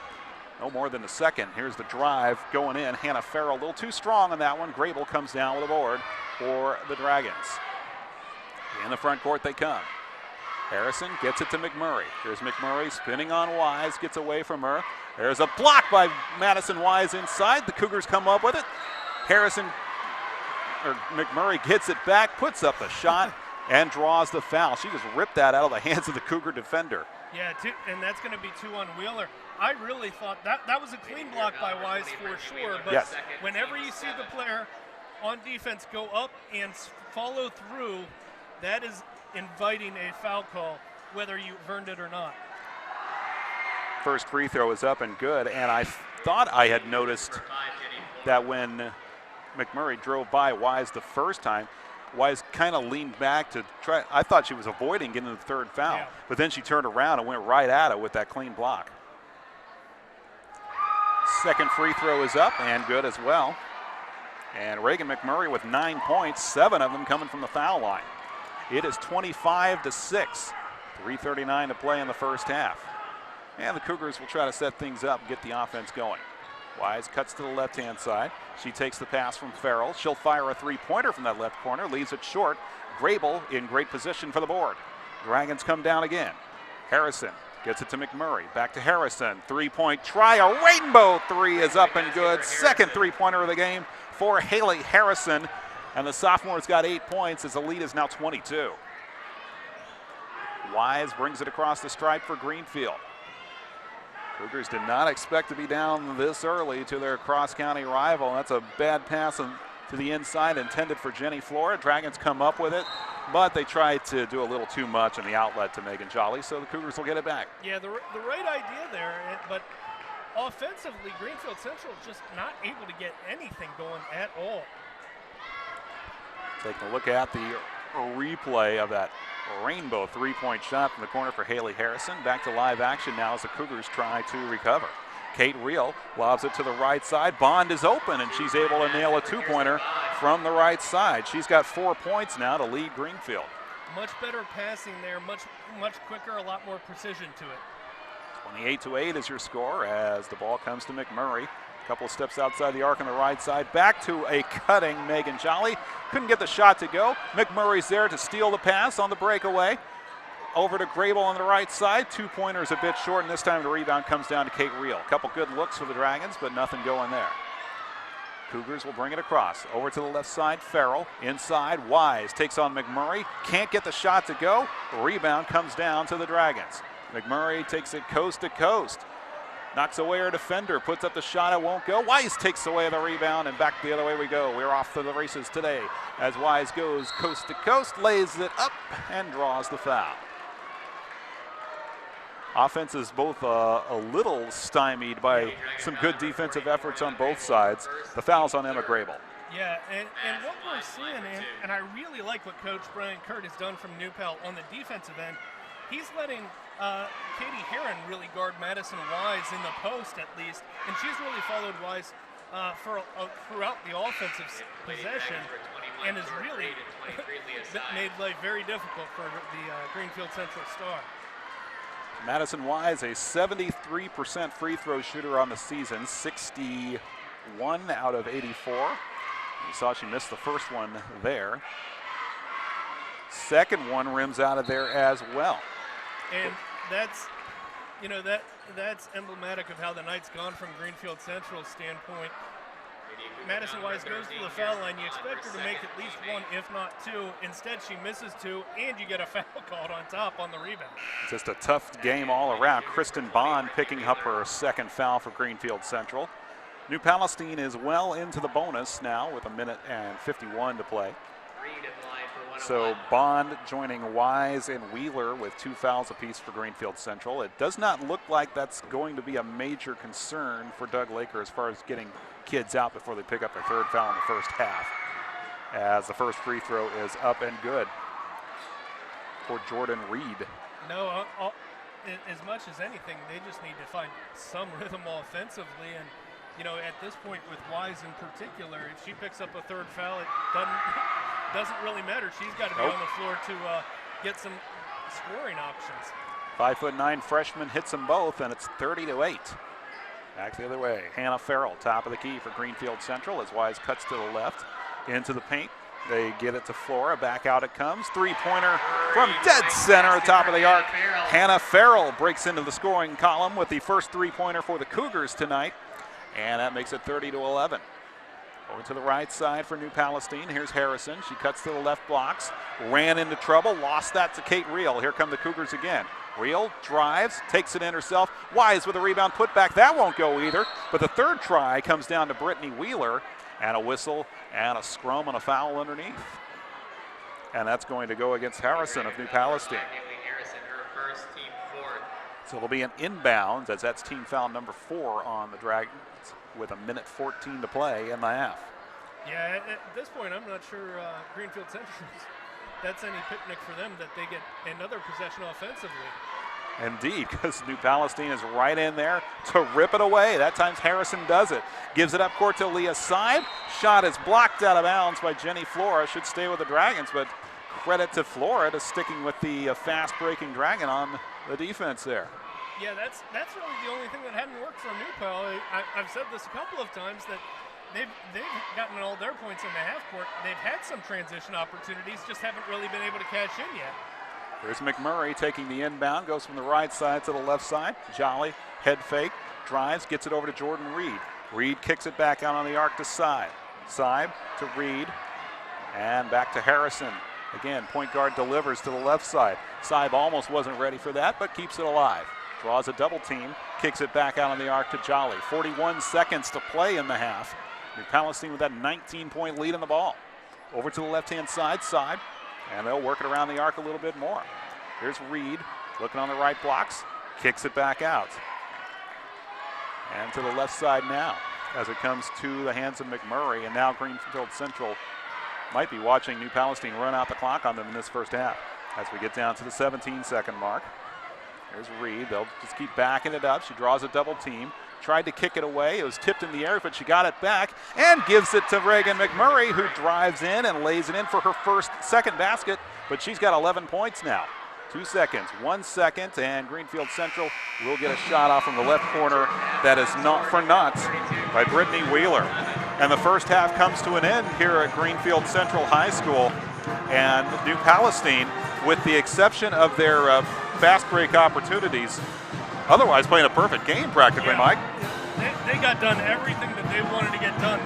no more than the second. Here's the drive going in. Hannah Farrell a little too strong on that one. Grable comes down with a board for the Dragons. In the front court they come. Harrison gets it to McMurray. Here's McMurray spinning on Wise, gets away from her. There's a block by Madison Wise inside. The Cougars come up with it. McMurray gets it back, puts up the shot, and draws the foul. She just ripped that out of the hands of the Cougar defender. Yeah, and that's going to be 2 on Wheeler. I really thought that was a clean block by Wise for sure, but whenever you see the player on defense go up and follow through, that is inviting a foul call, whether you've earned it or not. First free throw is up and good, and I thought I had noticed that when McMurray drove by Wise the first time, Wise kind of leaned back to try. I thought she was avoiding getting the third foul, but then she turned around and went right at it with that clean block. Second free throw is up and good as well. And Reagan McMurray with 9 points, 7 of them coming from the foul line. It is 25-6, 3:39 to play in the first half. And the Cougars will try to set things up and get the offense going. Wise cuts to the left-hand side. She takes the pass from Farrell. She'll fire a three-pointer from that left corner, leaves it short. Grable in great position for the board. Dragons come down again. Harrison gets it to McMurray. Back to Harrison. Three-point try. A rainbow three is up and good. Second three-pointer of the game for Haley Harrison. And the sophomore's got 8 points as the lead is now 22. Wise brings it across the stripe for Greenfield. Cougars did not expect to be down this early to their cross-county rival. That's a bad pass to the inside intended for Jenny Flora. Dragons come up with it, but they tried to do a little too much in the outlet to Megan Jolly, so the Cougars will get it back. Yeah, the right idea there, but offensively, Greenfield Central just not able to get anything going at all. Taking a look at the replay of that rainbow three-point shot from the corner for Haley Harrison. Back to live action now as the Cougars try to recover. Kate Reel lobs it to the right side. Bond is open, and she's able to nail a two-pointer from the right side. She's got 4 points now to lead Greenfield. Much better passing there, much quicker, a lot more precision to it. 28-8 is your score as the ball comes to McMurray. Couple of steps outside the arc on the right side. Back to a cutting Megan Jolly. Couldn't get the shot to go. McMurray's there to steal the pass on the breakaway. Over to Grable on the right side. Two-pointers a bit short, and this time the rebound comes down to Kate Reel. Couple good looks for the Dragons, but nothing going there. Cougars will bring it across. Over to the left side, Farrell. Inside, Wise takes on McMurray. Can't get the shot to go. Rebound comes down to the Dragons. McMurray takes it coast to coast. Knocks away her defender, puts up the shot, it won't go. Wise takes away the rebound, and back the other way we go. We're off to the races today as Wise goes coast to coast, lays it up, and draws the foul. Offense is both a little stymied by some good defensive efforts on both sides. The foul's on Emma Grable. Yeah, and what we're seeing, and I really like what Coach Brian Kurt has done from Newpal on the defensive end. He's letting Katie Heron really guard Madison Wise in the post at least, and she's really followed Wise throughout the offensive possession, and has really made life very difficult for the Greenfield Central star. Madison Wise, a 73% free throw shooter on the season, 61 out of 84. You saw she missed the first one there. Second one rims out of there as well. And that's, that's emblematic of how the night's gone from Greenfield Central's standpoint. Madison Wise goes to the foul line. You expect her to make at least one, if not two. Instead, she misses two, and you get a foul called on top on the rebound. Just a tough game all around. Kristen Bond picking up her second foul for Greenfield Central. New Palestine is well into the bonus now with 1:51 to play. So Bond joining Wise and Wheeler with 2 fouls apiece for Greenfield Central. It does not look like that's going to be a major concern for Doug Laker as far as getting kids out before they pick up their third foul in the first half, as the first free throw is up and good for Jordan Reed. No, as much as anything, they just need to find some rhythm offensively, and at this point with Wise in particular, if she picks up a third foul, it doesn't really matter. She's got to be on the floor to get some scoring options. 5'9" freshman hits them both, and it's 30-8. Back the other way. Hannah Farrell, top of the key for Greenfield Central as Wise cuts to the left into the paint. They get it to Flora. Back out it comes. Three-pointer from dead center, top of the arc. Hannah Farrell breaks into the scoring column with the first three-pointer for the Cougars tonight, and that makes it 30-11. Over to the right side for New Palestine. Here's Harrison. She cuts to the left blocks. Ran into trouble. Lost that to Kate Reel. Here come the Cougars again. Reel drives, takes it in herself. Wise with a rebound put back. That won't go either. But the third try comes down to Brittany Wheeler. And a whistle and a scrum and a foul underneath. And that's going to go against Harrison of New Palestine. So it'll be an inbounds as that's team foul number 4 on the Dragons with 1:14 to play in the half. Yeah, at this point, I'm not sure Greenfield Central, that's any picnic for them that they get another possession offensively. Indeed, because New Palestine is right in there to rip it away. That time Harrison does it. Gives it up court to Leah Seib. Shot is blocked out of bounds by Jenny Flora. Should stay with the Dragons, but credit to Flora to sticking with the fast-breaking Dragon on the defense there. Yeah, that's really the only thing that hadn't worked for Newpal. I've said this a couple of times that they've gotten all their points in the half court. They've had some transition opportunities, just haven't really been able to cash in yet. There's McMurray taking the inbound, goes from the right side to the left side. Jolly, head fake, drives, gets it over to Jordan Reed. Reed kicks it back out on the arc to Seib. Seib to Reed, and back to Harrison. Again, point guard delivers to the left side. Seib almost wasn't ready for that, but keeps it alive. Draws a double team, kicks it back out on the arc to Jolly. 41 seconds to play in the half. New Palestine with that 19-point lead in the ball. Over to the left-hand side, Seib. And they'll work it around the arc a little bit more. Here's Reed looking on the right blocks, kicks it back out. And to the left side now as it comes to the hands of McMurray. And now Greenfield Central might be watching New Palestine run out the clock on them in this first half as we get down to the 17-second mark. Here's Reed. They'll just keep backing it up. She draws a double team. Tried to kick it away. It was tipped in the air, but she got it back and gives it to Reagan McMurray, who drives in and lays it in for her second basket, but she's got 11 points now. 2 seconds, 1 second, and Greenfield Central will get a shot off from the left corner that is not for naught by Brittany Wheeler. And the first half comes to an end here at Greenfield Central High School, and New Palestine, with the exception of their fast break opportunities, otherwise playing a perfect game practically, Mike. They got done everything that they wanted to get done.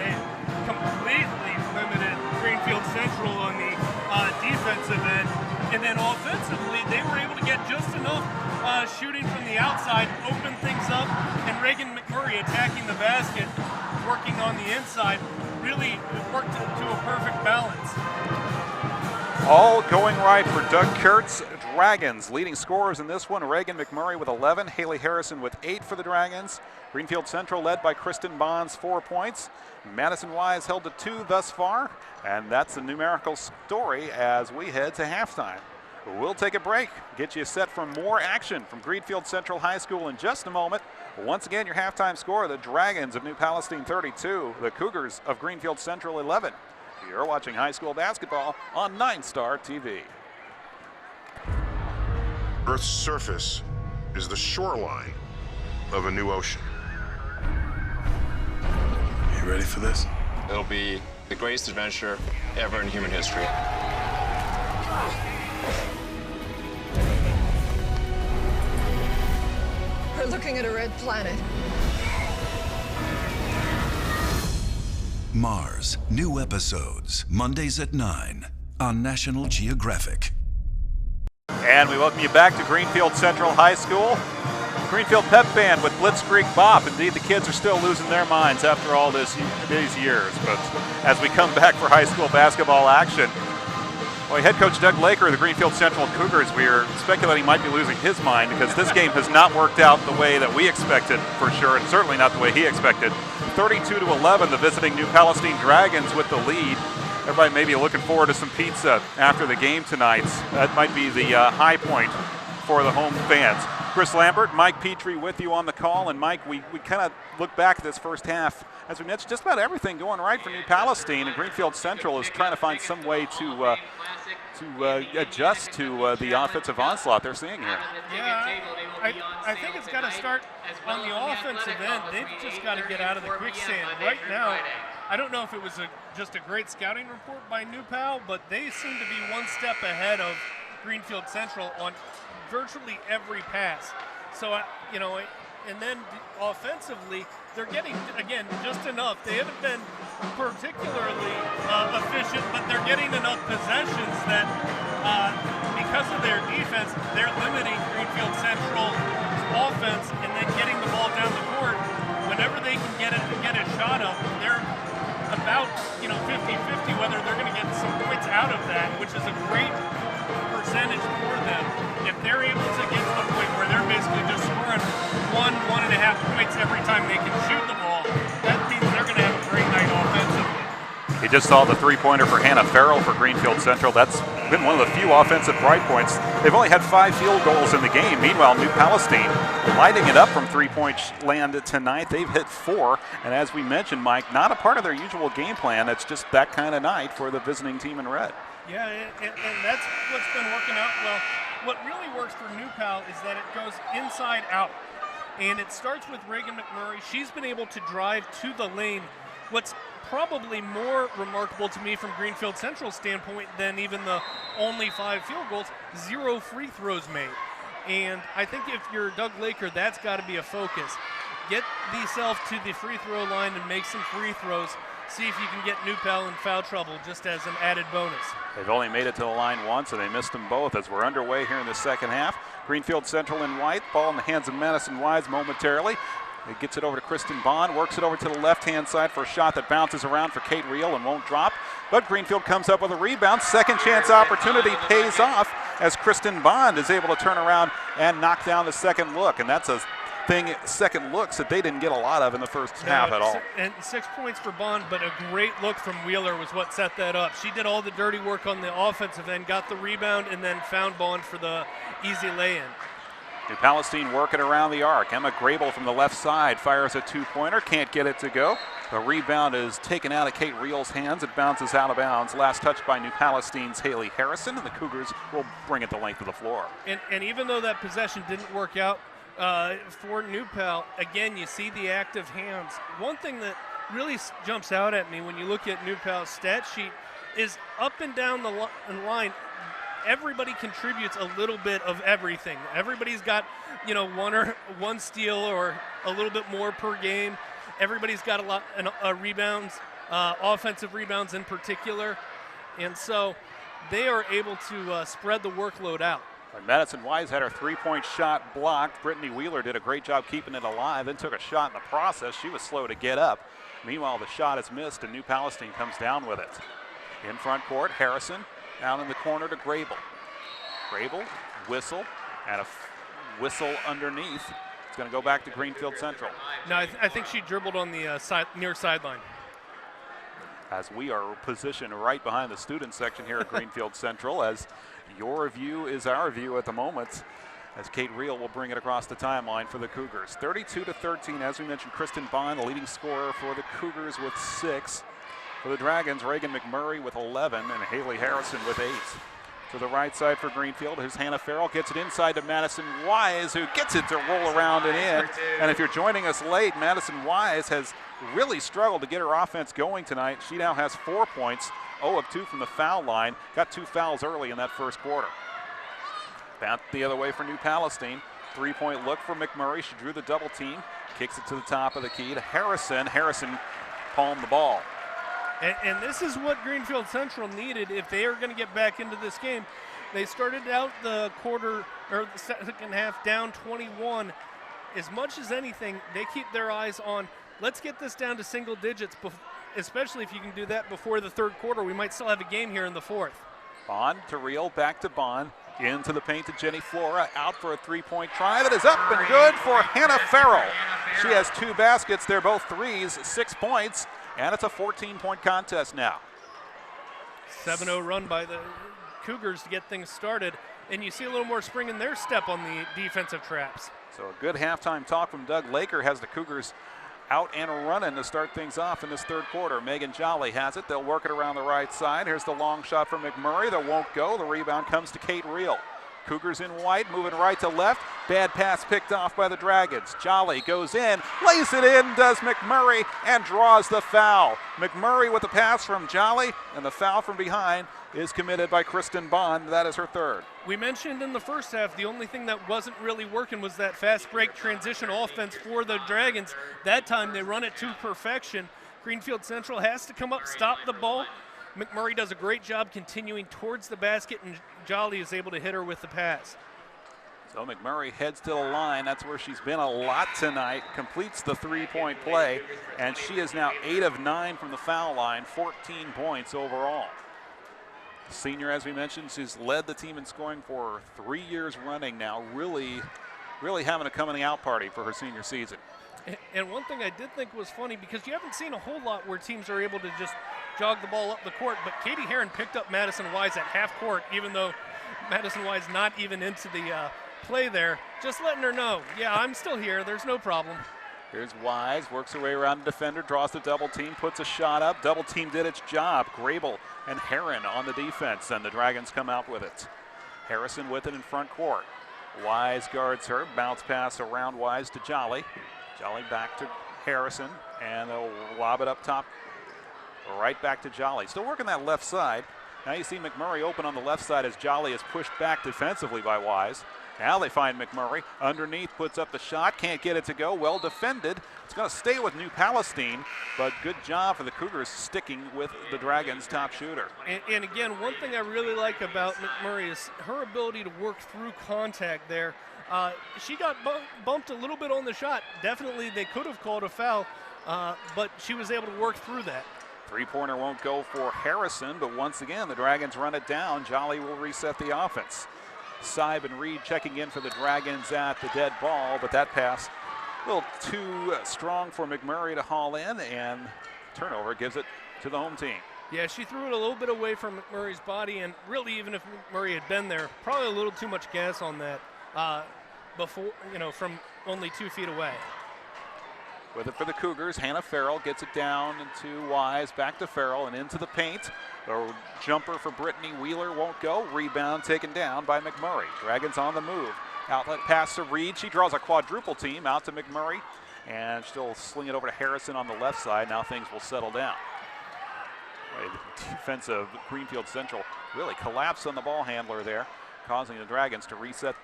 then offensively, they were able to get just enough shooting from the outside, open things up, and Reagan McMurray attacking the basket, working on the inside, really worked to a perfect balance. All going right for Doug Kurtz. Dragons leading scorers in this one. Reagan McMurray with 11. Haley Harrison with 8 for the Dragons. Greenfield Central led by Kristen Bonds, 4 points. Madison Wise held to 2 thus far. And that's the numerical story as we head to halftime. We'll take a break, get you set for more action from Greenfield Central High School in just a moment. Once again, your halftime score, the Dragons of New Palestine 32, the Cougars of Greenfield Central 11. You're watching high school basketball on 9-Star TV. Earth's surface is the shoreline of a new ocean. You ready for this? It'll be the greatest adventure ever in human history. We're looking at a red planet. Mars, new episodes, Mondays at 9 on National Geographic. And we welcome you back to Greenfield Central High School. Greenfield Pep Band with Blitzkrieg Bop. Indeed, the kids are still losing their minds after all these years. But as we come back for high school basketball action, boy, head coach Doug Laker of the Greenfield Central Cougars, we are speculating might be losing his mind because this game has not worked out the way that we expected for sure, and certainly not the way he expected. 32-11, the visiting New Palestine Dragons with the lead. Everybody may be looking forward to some pizza after the game tonight. That might be the high point for the home fans. Chris Lambert, Mike Petrie with you on the call. And Mike, we kind of look back at this first half. As we mentioned, just about everything going right for New Palestine, and Greenfield Central is trying to find some way to adjust to the offensive onslaught they're seeing here. Yeah, I think it's got to start on the offensive end. They've just got to get out of the quicksand. Right now, I don't know if it was just a great scouting report by New Pal, but they seem to be one step ahead of Greenfield Central on virtually every pass. So, and then offensively, they're getting, again, just enough. They haven't been particularly efficient, but they're getting enough possessions that because of their defense, they're limiting Greenfield Central's offense and then getting the ball down the court. Whenever they can get a shot up, they're about 50-50 whether they're going to get some points out of that, which is a great percentage for them. If they're able to get to the point where they're basically just scoring 1.5 points every time they can shoot the ball, that means they're going to have a great night offensively. He just saw the three-pointer for Hannah Farrell for Greenfield Central. That's been one of the few offensive bright points. They've only had 5 field goals in the game. Meanwhile, New Palestine lighting it up from three-point land tonight. They've hit 4. And as we mentioned, Mike, not a part of their usual game plan. It's just that kind of night for the visiting team in red. Yeah, and that's what's been working out well. What really works for New Pal is that it goes inside out. And it starts with Reagan McMurray. She's been able to drive to the lane. What's probably more remarkable to me from Greenfield Central's standpoint than even the only 5 field goals, 0 free throws made. And I think if you're Doug Laker, that's got to be a focus. Get yourself to the free throw line and make some free throws. See if you can get New Pal in foul trouble just as an added bonus. They've only made it to the line once, and they missed them both as we're underway here in the second half. Greenfield Central in white, ball in the hands of Madison Wise momentarily. He gets it over to Kristen Bond, works it over to the left-hand side for a shot that bounces around for Kate Reel and won't drop. But Greenfield comes up with a rebound. Second chance opportunity pays off as Kristen Bond is able to turn around and knock down the second look. And that's a thing, second looks that they didn't get a lot of in the first half at all. And 6 points for Bond, but a great look from Wheeler was what set that up. She did all the dirty work on the offensive end, got the rebound, and then found Bond for the easy lay-in. New Palestine working around the arc. Emma Grable from the left side fires a 2-pointer, can't get it to go. The rebound is taken out of Kate Reel's hands. It bounces out of bounds. Last touch by New Palestine's Haley Harrison, and the Cougars will bring it the length of the floor. And even though that possession didn't work out for New Pal, again, you see the active hands. One thing that really jumps out at me when you look at New Pal's stat sheet is up and down the line, everybody contributes a little bit of everything. Everybody's got, one steal or a little bit more per game. Everybody's got a lot of rebounds, offensive rebounds in particular. And so they are able to spread the workload out. Madison Wise had her three-point shot blocked. Brittany Wheeler did a great job keeping it alive, then took a shot in the process. She was slow to get up. Meanwhile, the shot is missed, and New Palestine comes down with it. In front court, Harrison down in the corner to Grable. Grable, whistle, and a whistle underneath. It's going to go back to Greenfield Central. No, I think she dribbled on the near sideline. As we are positioned right behind the student section here at Greenfield Central, as your view is our view at the moment, as Kate Reel will bring it across the timeline for the Cougars. 32-13, as we mentioned, Kristen Bond, the leading scorer for the Cougars with 6. For the Dragons, Reagan McMurray with 11 and Haley Harrison with 8. To the right side for Greenfield, here's Hannah Farrell, gets it inside to Madison Wise, who gets it to roll around and in. And if you're joining us late, Madison Wise has really struggled to get her offense going tonight. She now has 4 points, 0 of 2 from the foul line. Got 2 fouls early in that first quarter. Back the other way for New Palestine. 3-point look for McMurray. She drew the double team, kicks it to the top of the key to Harrison. Harrison palmed the ball. And this is what Greenfield Central needed if they are going to get back into this game. They started out the second half down 21. As much as anything, they keep their eyes on, let's get this down to single digits, especially if you can do that before the third quarter. We might still have a game here in the fourth. Bond to Reel, back to Bond. Into the paint to Jenny Flora, out for a 3-point try that is up and good for Hannah Farrell. She has 2 baskets, they're both threes, 6 points, and it's a 14-point contest now. 7-0 run by the Cougars to get things started, and you see a little more spring in their step on the defensive traps. So a good halftime talk from Doug Laker has the Cougars out and running to start things off in this third quarter. Megan Jolly has it. They'll work it around the right side. Here's the long shot from McMurray that won't go. The rebound comes to Kate Reel. Cougars in white, moving right to left. Bad pass picked off by the Dragons. Jolly goes in, lays it in, does McMurray, and draws the foul. McMurray with the pass from Jolly, and the foul from behind is committed by Kristen Bond. That is her third. We mentioned in the first half the only thing that wasn't really working was that fast break transition offense for the Dragons. That time they run it to perfection. Greenfield Central has to come up, stop the ball. McMurray does a great job continuing towards the basket, and Jolly is able to hit her with the pass. So McMurray heads to the line. That's where she's been a lot tonight. Completes the 3-point play, and she is now 8 of 9 from the foul line, 14 points overall. Senior, as we mentioned, she's led the team in scoring for 3 years running now. Really having a coming out party for her senior season. And one thing I did think was funny, because you haven't seen a whole lot where teams are able to just jog the ball up the court, but Katie Heron picked up Madison Wise at half court, even though Madison Wise not even into the play there, just letting her know, yeah, I'm still here, there's no problem. Here's Wise, works her way around the defender, draws the double team, puts a shot up. Double team did its job. Grable and Heron on the defense, and the Dragons come out with it. Harrison with it in front court. Wise guards her, bounce pass around Wise to Jolly. Jolly back to Harrison, and they'll lob it up top, right back to Jolly. Still working that left side. Now you see McMurray open on the left side as Jolly is pushed back defensively by Wise. Now they find McMurray. Underneath, puts up the shot, can't get it to go. Well defended. It's going to stay with New Palestine, but good job for the Cougars sticking with the Dragons' top shooter. And again, one thing I really like about McMurray is her ability to work through contact there. She got bumped a little bit on the shot. Definitely they could have called a foul, but she was able to work through that. Three-pointer won't go for Harrison, but once again, the Dragons run it down. Jolly will reset the offense. Seib and Reed checking in for the Dragons at the dead ball, but that pass a little too strong for McMurray to haul in, and turnover gives it to the home team. Yeah, she threw it a little bit away from McMurray's body, and really, even if McMurray had been there, probably a little too much gas on that before, from only 2 feet away. With it for the Cougars, Hannah Farrell gets it down to Wise, back to Farrell, and into the paint. The jumper for Brittany Wheeler won't go. Rebound taken down by McMurray. Dragons on the move. Outlet pass to Reed. She draws a quadruple team out to McMurray, and she'll sling it over to Harrison on the left side. Now things will settle down. The defense of Greenfield Central really collapsed on the ball handler there, causing the Dragons to reset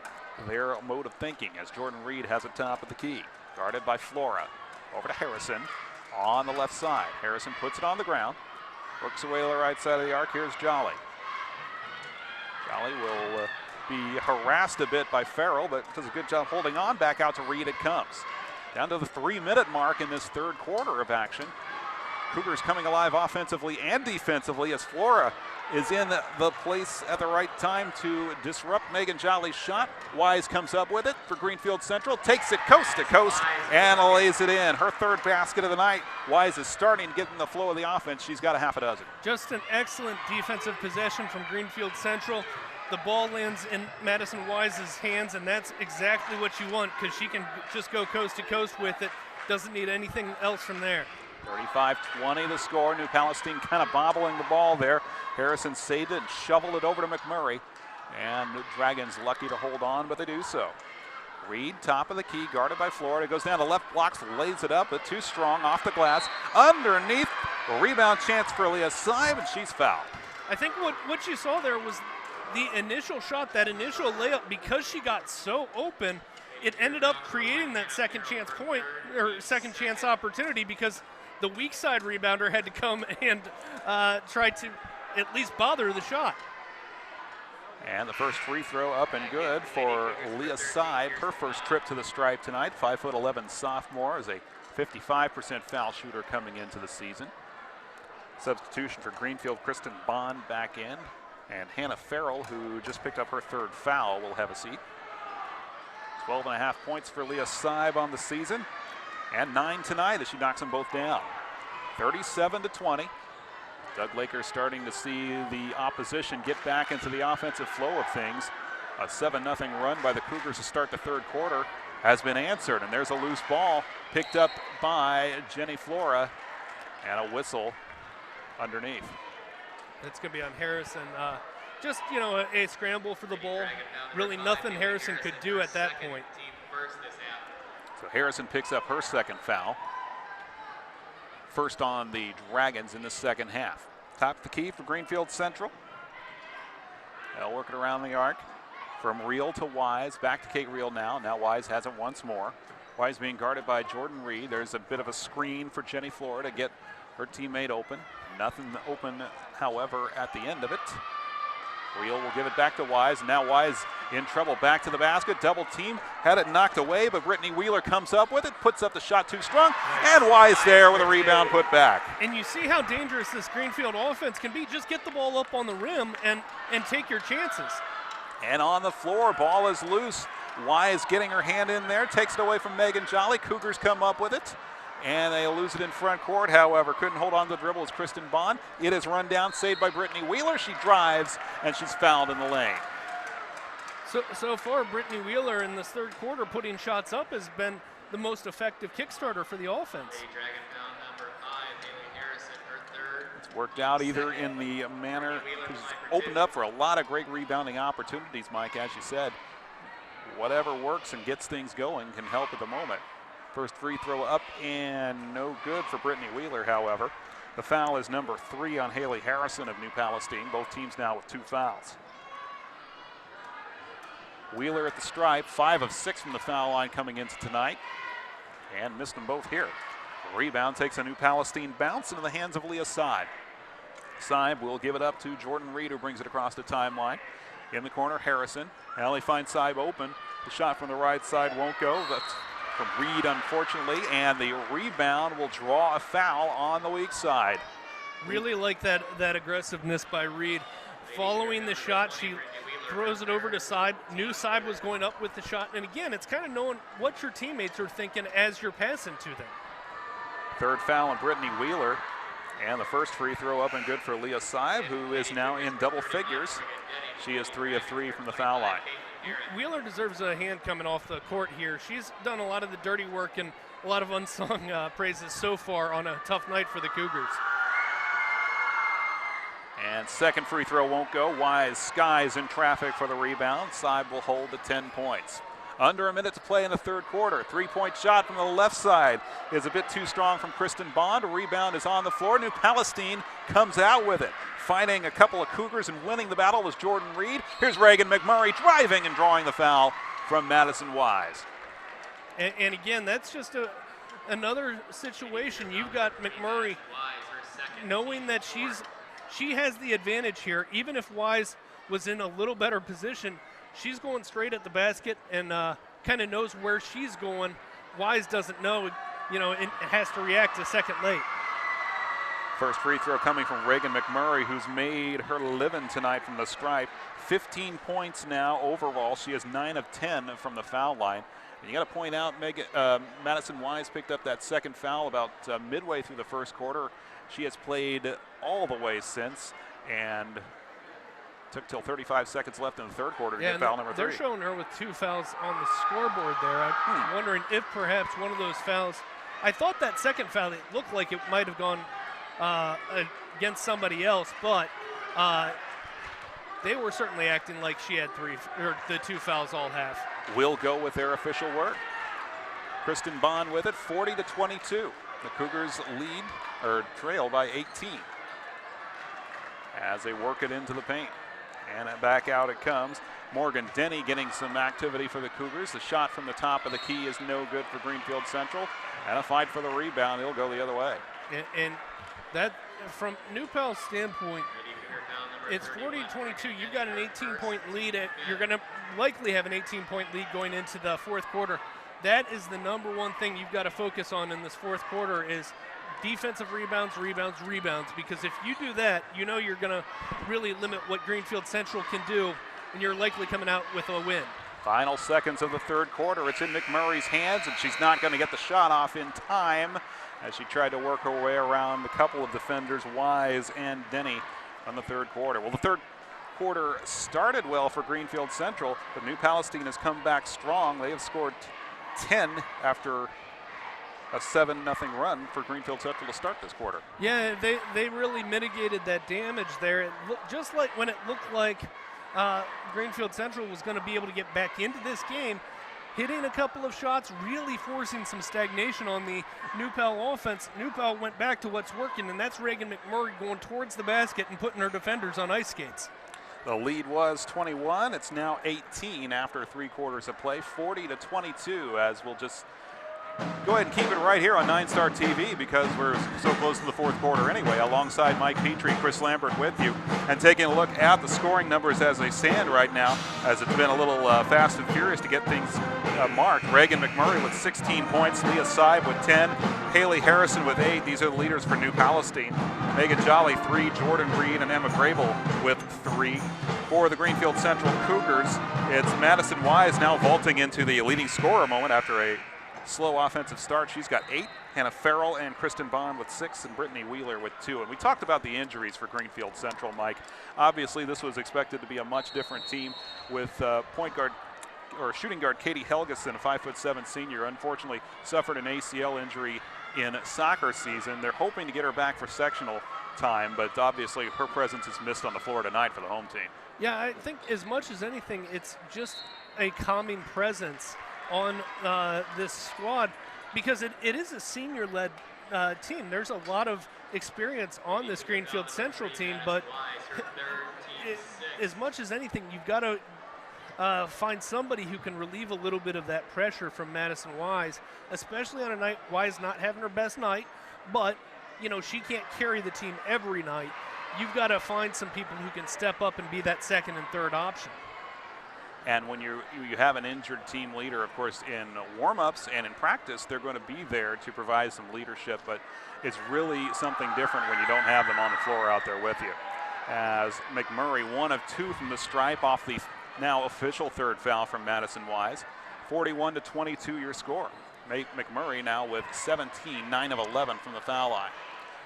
their mode of thinking as Jordan Reed has it top of the key. Guarded by Flora. Over to Harrison on the left side. Harrison puts it on the ground. Works away to the right side of the arc. Here's Jolly. Jolly will be harassed a bit by Farrell, but does a good job holding on. Back out to Reed it comes. Down to the 3-minute mark in this third quarter of action. Cougars coming alive offensively and defensively as Flora is in the place at the right time to disrupt Megan Jolly's shot. Wise comes up with it for Greenfield Central, takes it coast to coast and lays it in. Her third basket of the night. Wise is starting to get in the flow of the offense. She's got a half a dozen. Just an excellent defensive possession from Greenfield Central. The ball lands in Madison Wise's hands, and that's exactly what you want because she can just go coast to coast with it. Doesn't need anything else from there. 35-20 the score. New Palestine kind of bobbling the ball there. Harrison saved it and shoveled it over to McMurray. And the Dragons lucky to hold on, but they do so. Reed, top of the key, guarded by Florida. Goes down to left, blocks, lays it up, but too strong, off the glass. Underneath, a rebound chance for Leah Seib, and she's fouled. I think what you saw there was the initial shot, that initial layup, because she got so open, it ended up creating that second chance point, or second chance opportunity, because the weak side rebounder had to come and try to at least bother the shot. And the first free throw up and good for Leah Seib. Her first trip to the stripe tonight. 5'11" sophomore is a 55% foul shooter coming into the season. Substitution for Greenfield, Kristen Bond back in. And Hannah Farrell, who just picked up her third foul, will have a seat. 12.5 points for Leah Seib on the season. And 9 tonight as she knocks them both down. 37-20. Doug Laker starting to see the opposition get back into the offensive flow of things. A 7-0 run by the Cougars to start the third quarter has been answered. And there's a loose ball picked up by Jenny Flora and a whistle underneath. It's going to be on Harrison. Just, a scramble for the ball. Really nothing Harrison could do at that point. So Harrison picks up her second foul. First on the Dragons in the second half. Top of the key for Greenfield Central. They'll work it around the arc. From Reel to Wise. Back to Kate Reel now. Now Wise has it once more. Wise being guarded by Jordan Reed. There's a bit of a screen for Jenny Flora to get her teammate open. Nothing open, however, at the end of it. Reel will give it back to Wise. Now Wise in trouble. Back to the basket. Double team. Had it knocked away, but Brittany Wheeler comes up with it. Puts up the shot too strong. And Wise there with a rebound put back. And you see how dangerous this Greenfield offense can be. Just get the ball up on the rim and take your chances. And on the floor, ball is loose. Wise getting her hand in there. Takes it away from Megan Jolly. Cougars come up with it. And they lose it in front court, however. Couldn't hold on to the dribble as Kristen Bond. It is run down, saved by Brittany Wheeler. She drives, and she's fouled in the lane. So far, Brittany Wheeler in this third quarter putting shots up has been the most effective kickstarter for the offense. It's worked out either in the manner, it's opened up for a lot of great rebounding opportunities, Mike, as you said. Whatever works and gets things going can help at the moment. First free throw up and no good for Brittany Wheeler, however. The foul is number 3 on Haley Harrison of New Palestine. Both teams now with 2 fouls. Wheeler at the stripe, 5 of 6 from the foul line coming into tonight. And missed them both here. Rebound takes a New Palestine bounce into the hands of Leah Seib. Seib will give it up to Jordan Reed, who brings it across the timeline. In the corner, Harrison. Allie finds Seib open. The shot from the right side won't go. That's from Reed, unfortunately, and the rebound will draw a foul on the weak side. Really like that aggressiveness by Reed. Following the shot, she throws it over to Seib. Knew Seib was going up with the shot, and again, it's kind of knowing what your teammates are thinking as you're passing to them. Third foul on Brittany Wheeler, and the first free throw up and good for Leah Seib, who is now in double figures. She is 3 of 3 from the foul line. Wheeler deserves a hand coming off the court here. She's done a lot of the dirty work and a lot of unsung praises so far on a tough night for the Cougars. And second free throw won't go. Wise skies in traffic for the rebound. Seib will hold at 10 points. Under a minute to play in the third quarter. 3-point shot from the left side is a bit too strong from Kristen Bond. A rebound is on the floor. New Palestine comes out with it. Fighting a couple of Cougars and winning the battle was Jordan Reed. Here's Reagan McMurray driving and drawing the foul from Madison Wise. And again, that's just another situation. You've got McMurray knowing that she has the advantage here. Even if Wise was in a little better position. She's going straight at the basket and kind of knows where she's going. Wise doesn't know, and has to react a second late. First free throw coming from Reagan McMurray, who's made her living tonight from the stripe. 15 points now overall. She has 9 of 10 from the foul line. And you got to point out, Madison Wise picked up that second foul about midway through the first quarter. She has played all the way since, and took till 35 seconds left in the third quarter to get foul number 3. They're showing her with 2 fouls on the scoreboard there. I'm wondering if perhaps one of those fouls, I thought that second foul, it looked like it might have gone against somebody else, but they were certainly acting like she had the 2 fouls all half. Will go with their official word. Kristen Bond with it, 40-22. The Cougars lead, or trail by 18 as they work it into the paint. And back out it comes. Morgan Denny getting some activity for the Cougars. The shot from the top of the key is no good for Greenfield Central. And a fight for the rebound. It'll go the other way. And that, from newpal's standpoint, it's 40-22. You've got an 18-point lead. You're going to likely have an 18-point lead going into the fourth quarter. That is the number one thing you've got to focus on in this fourth quarter is defensive rebounds, because if you do that, you're going to really limit what Greenfield Central can do, and you're likely coming out with a win. Final seconds of the third quarter. It's in McMurray's hands, and she's not going to get the shot off in time as she tried to work her way around a couple of defenders, Wise and Denny, on the third quarter. Well, the third quarter started well for Greenfield Central, but New Palestine has come back strong. They have scored 10 after a 7-0 run for Greenfield Central to start this quarter. Yeah, they really mitigated that damage there. It just like when it looked like Greenfield Central was going to be able to get back into this game, hitting a couple of shots, really forcing some stagnation on the newpal offense. Newpal went back to what's working, and that's Reagan McMurray going towards the basket and putting her defenders on ice skates. The lead was 21. It's now 18 after 3 quarters of play, 40-22, as we'll just go ahead and keep it right here on 9-Star TV because we're so close to the fourth quarter anyway. Alongside Mike Petrie, Chris Lambert with you, and taking a look at the scoring numbers as they stand right now, as it's been a little fast and furious to get things marked. Reagan McMurray with 16 points, Leah Seib with 10, Haley Harrison with 8. These are the leaders for New Palestine. Megan Jolly 3, Jordan Reed and Emma Grable with 3. For the Greenfield Central Cougars, it's Madison Wise now vaulting into the leading scorer moment after a slow offensive start. She's got 8. Hannah Farrell and Kristen Bond with 6, and Brittany Wheeler with 2. And we talked about the injuries for Greenfield Central, Mike. Obviously, this was expected to be a much different team with point guard or shooting guard Katie Helgeson, a 5'7" senior, unfortunately suffered an ACL injury in soccer season. They're hoping to get her back for sectional time, but obviously her presence is missed on the floor tonight for the home team. Yeah, I think as much as anything, it's just a calming presence on this squad because it is a senior-led team. There's a lot of experience on this Greenfield Central team, but as much as anything, you've got to find somebody who can relieve a little bit of that pressure from Madison Wise, especially on a night Wise not having her best night, but she can't carry the team every night. You've got to find some people who can step up and be that second and third option. And when you have an injured team leader, of course, in warm-ups and in practice, they're going to be there to provide some leadership, but it's really something different when you don't have them on the floor out there with you. As McMurray, 1 of 2 from the stripe off the now official third foul from Madison Wise. 41-22 your score. McMurray now with 17, 9 of 11 from the foul line.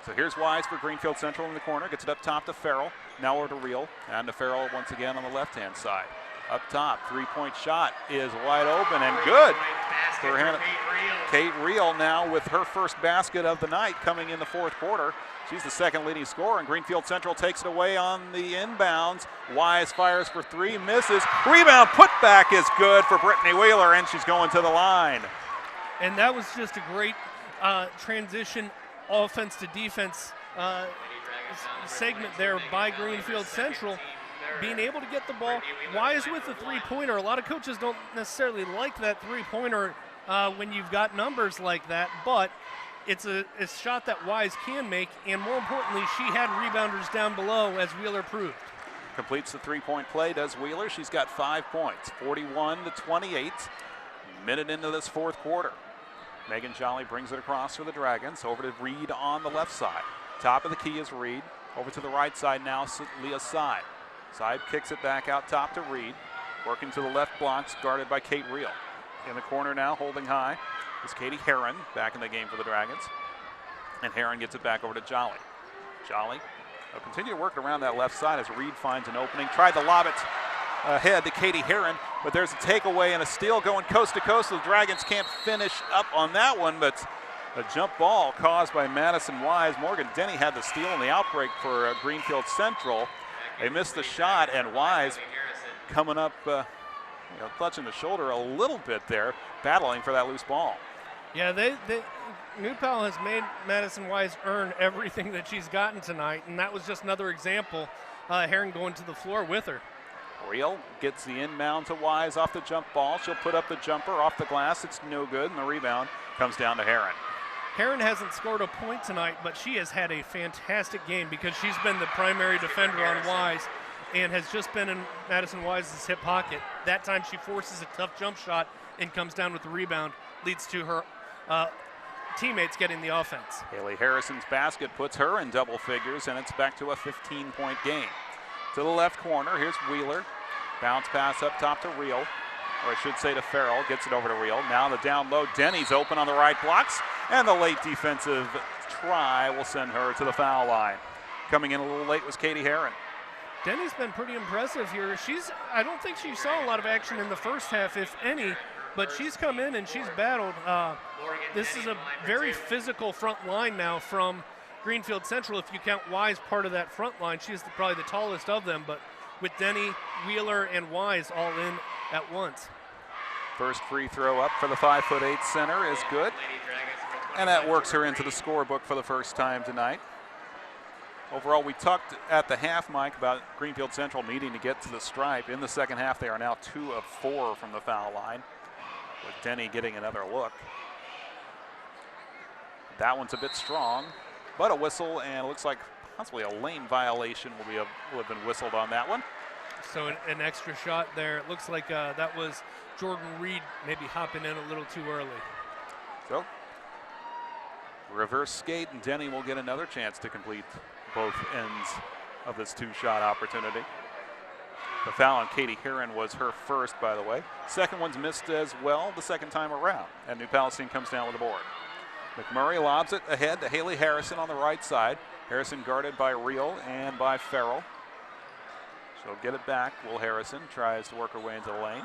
So here's Wise for Greenfield Central in the corner. Gets it up top to Farrell. Now over to Reel. And to Farrell once again on the left-hand side. Up top, 3-point shot is wide open and good for Hannah. Kate Reel now with her first basket of the night coming in the fourth quarter. She's the second leading scorer, and Greenfield Central takes it away on the inbounds. Wise fires for 3, misses. Rebound putback is good for Brittany Wheeler, and she's going to the line. And that was just a great transition offense to defense segment there by Greenfield Central. Being able to get the ball. Wise with the 3-pointer. A lot of coaches don't necessarily like that 3-pointer when you've got numbers like that, but it's a shot that Wise can make, and more importantly, she had rebounders down below, as Wheeler proved. completes the three-point play, does Wheeler. She's got 5 points, 41-28. Minute into this fourth quarter. Megan Jolly brings it across for the Dragons. Over to Reed on the left side. Top of the key is Reed. Over to the right side now, Leah Side. Side kicks it back out top to Reed. Working to the left blocks, guarded by Kate Reel. In the corner now, holding high, is Katie Herron, back in the game for the Dragons. And Herron gets it back over to Jolly. Jolly will continue to work around that left side as Reed finds an opening. Tried to lob it ahead to Katie Herron, but there's a takeaway and a steal going coast to coast. The Dragons can't finish up on that one, but a jump ball caused by Madison Wise. Morgan Denny had the steal in the outbreak for Greenfield Central. They missed the shot, and Wise coming up, clutching the shoulder a little bit there, battling for that loose ball. Yeah, newpal has made Madison Wise earn everything that she's gotten tonight, and that was just another example. Herron going to the floor with her. Reel gets the inbound to Wise off the jump ball. She'll put up the jumper off the glass. It's no good, and the rebound comes down to Herron. Herron hasn't scored a point tonight, but she has had a fantastic game because she's been the primary defender on Wise and has just been in Madison Wise's hip pocket. That time she forces a tough jump shot and comes down with the rebound, leads to her teammates getting the offense. Haley Harrison's basket puts her in double figures, and it's back to a 15-point game. To the left corner, here's Wheeler. Bounce pass up top to Reel, or I should say to Farrell. Gets it over to Reel. Now the down low. Denny's open on the right blocks, and the late defensive try will send her to the foul line. Coming in a little late was Katie Herron. Denny's been pretty impressive here. I don't think she saw a lot of action in the first half, if any, but she's come in and she's battled. This is a very physical front line now from Greenfield Central. If you count Wise part of that front line, she's probably the tallest of them, but with Denny, Wheeler, and Wise all in at once. First free throw up for the 5'8" center is good, and that works her into the scorebook for the first time tonight. Overall, we talked at the half, Mike, about Greenfield Central needing to get to the stripe. In the second half, they are now 2 of 4 from the foul line, with Denny getting another look. That one's a bit strong, but a whistle, and it looks like possibly a lane violation will have been whistled on that one. So an extra shot there. It looks like that was Jordan Reed maybe hopping in a little too early. So reverse skate, and Denny will get another chance to complete both ends of this 2-shot opportunity. The foul on Katie Herron was her first, by the way. Second one's missed as well the second time around, and New Palestine comes down with the board. McMurray lobs it ahead to Haley Harrison on the right side. Harrison guarded by Reel and by Farrell. She'll get it back. Will Harrison tries to work her way into the lane.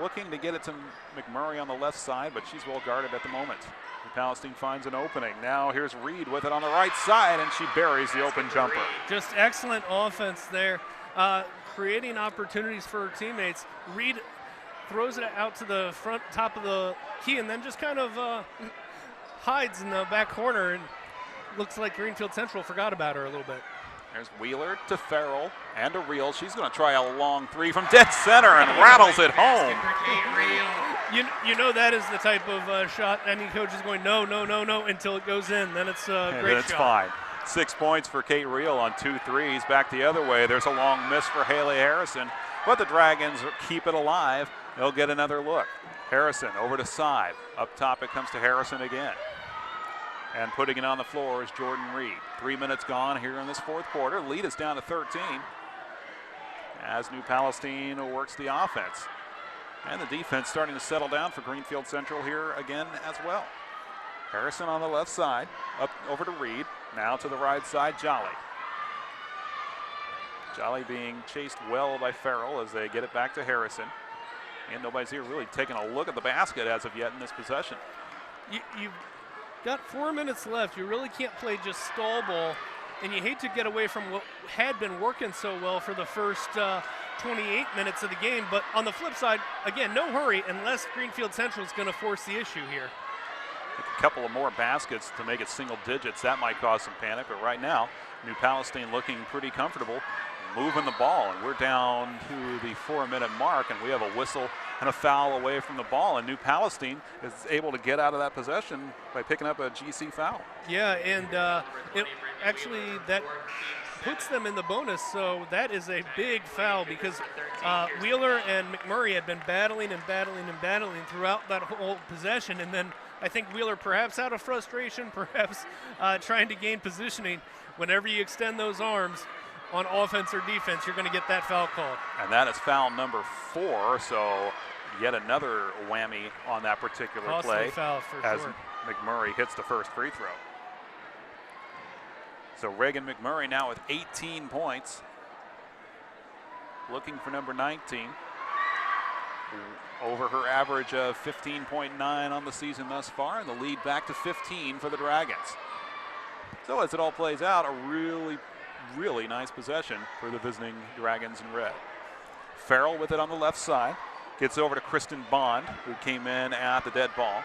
Looking to get it to McMurray on the left side, but she's well guarded at the moment. New Palestine finds an opening. Now here's Reed with it on the right side, and she buries the open jumper. Just excellent offense there, creating opportunities for her teammates. Reed throws it out to the front top of the key and then just kind of hides in the back corner, and looks like Greenfield Central forgot about her a little bit. There's Wheeler to Farrell and to Reel. She's going to try a long three from dead center and rattles it home. You know that is the type of shot any coach is going, no, until it goes in. Then it's a great shot. It's fine. 6 points for Kate Reel on 2 threes. Back the other way. There's a long miss for Haley Harrison, but the Dragons keep it alive. They'll get another look. Harrison over to side. Up top it comes to Harrison again. And putting it on the floor is Jordan Reed. 3 minutes gone here in this fourth quarter. Lead is down to 13 as New Palestine works the offense. And the defense starting to settle down for Greenfield Central here again as well. Harrison on the left side, up over to Reed. Now to the right side, Jolly. Jolly being chased well by Farrell as they get it back to Harrison. And nobody's here really taking a look at the basket as of yet in this possession. You've got 4 minutes left. You really can't play just stall ball, and you hate to get away from what had been working so well for the first 28 minutes of the game. But on the flip side, again, no hurry unless Greenfield Central is going to force the issue here. A couple of more baskets to make it single digits. That might cause some panic, but right now, New Palestine looking pretty comfortable moving the ball, and we're down to the 4-minute mark, and we have a whistle and a foul away from the ball, and New Palestine is able to get out of that possession by picking up a GC foul. Yeah, and that puts them in the bonus, so that is a big foul because Wheeler and McMurray had been battling throughout that whole possession, and then I think Wheeler, perhaps out of frustration, perhaps trying to gain positioning, whenever you extend those arms on offense or defense, you're going to get that foul called. And that is foul number 4, so yet another whammy on that particular Costly play foul for as sure. McMurray hits the first free throw. So Reagan McMurray now with 18 points, looking for number 19, over her average of 15.9 on the season thus far, and the lead back to 15 for the Dragons. So as it all plays out, a really, really nice possession for the visiting Dragons in red. Farrell with it on the left side, gets over to Kristen Bond, who came in at the dead ball.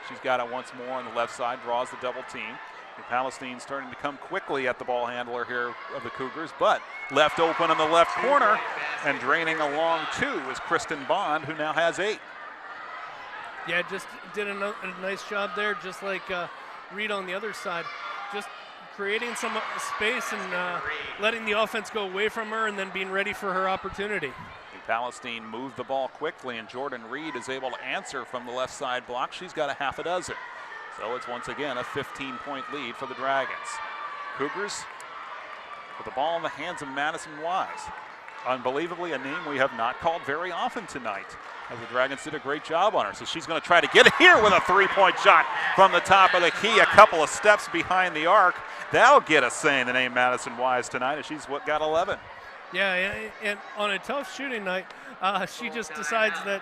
She's got it once more on the left side, draws the double team. Palestine starting to come quickly at the ball handler here of the Cougars, but left open in the left corner, and draining along 2 is Kristen Bond, who now has 8. Yeah, just did a nice job there, just like Reed on the other side, just creating some space and letting the offense go away from her and then being ready for her opportunity. Palestine moved the ball quickly, and Jordan Reed is able to answer from the left side block. She's got a half a dozen. So it's once again a 15-point lead for the Dragons. Cougars with the ball in the hands of Madison Wise. Unbelievably, a name we have not called very often tonight, as the Dragons did a great job on her. So she's going to try to get here with a 3-point shot from the top of the key, a couple of steps behind the arc. That'll get us saying the name Madison Wise tonight, as she's got 11. Yeah, and on a tough shooting night, she just decides that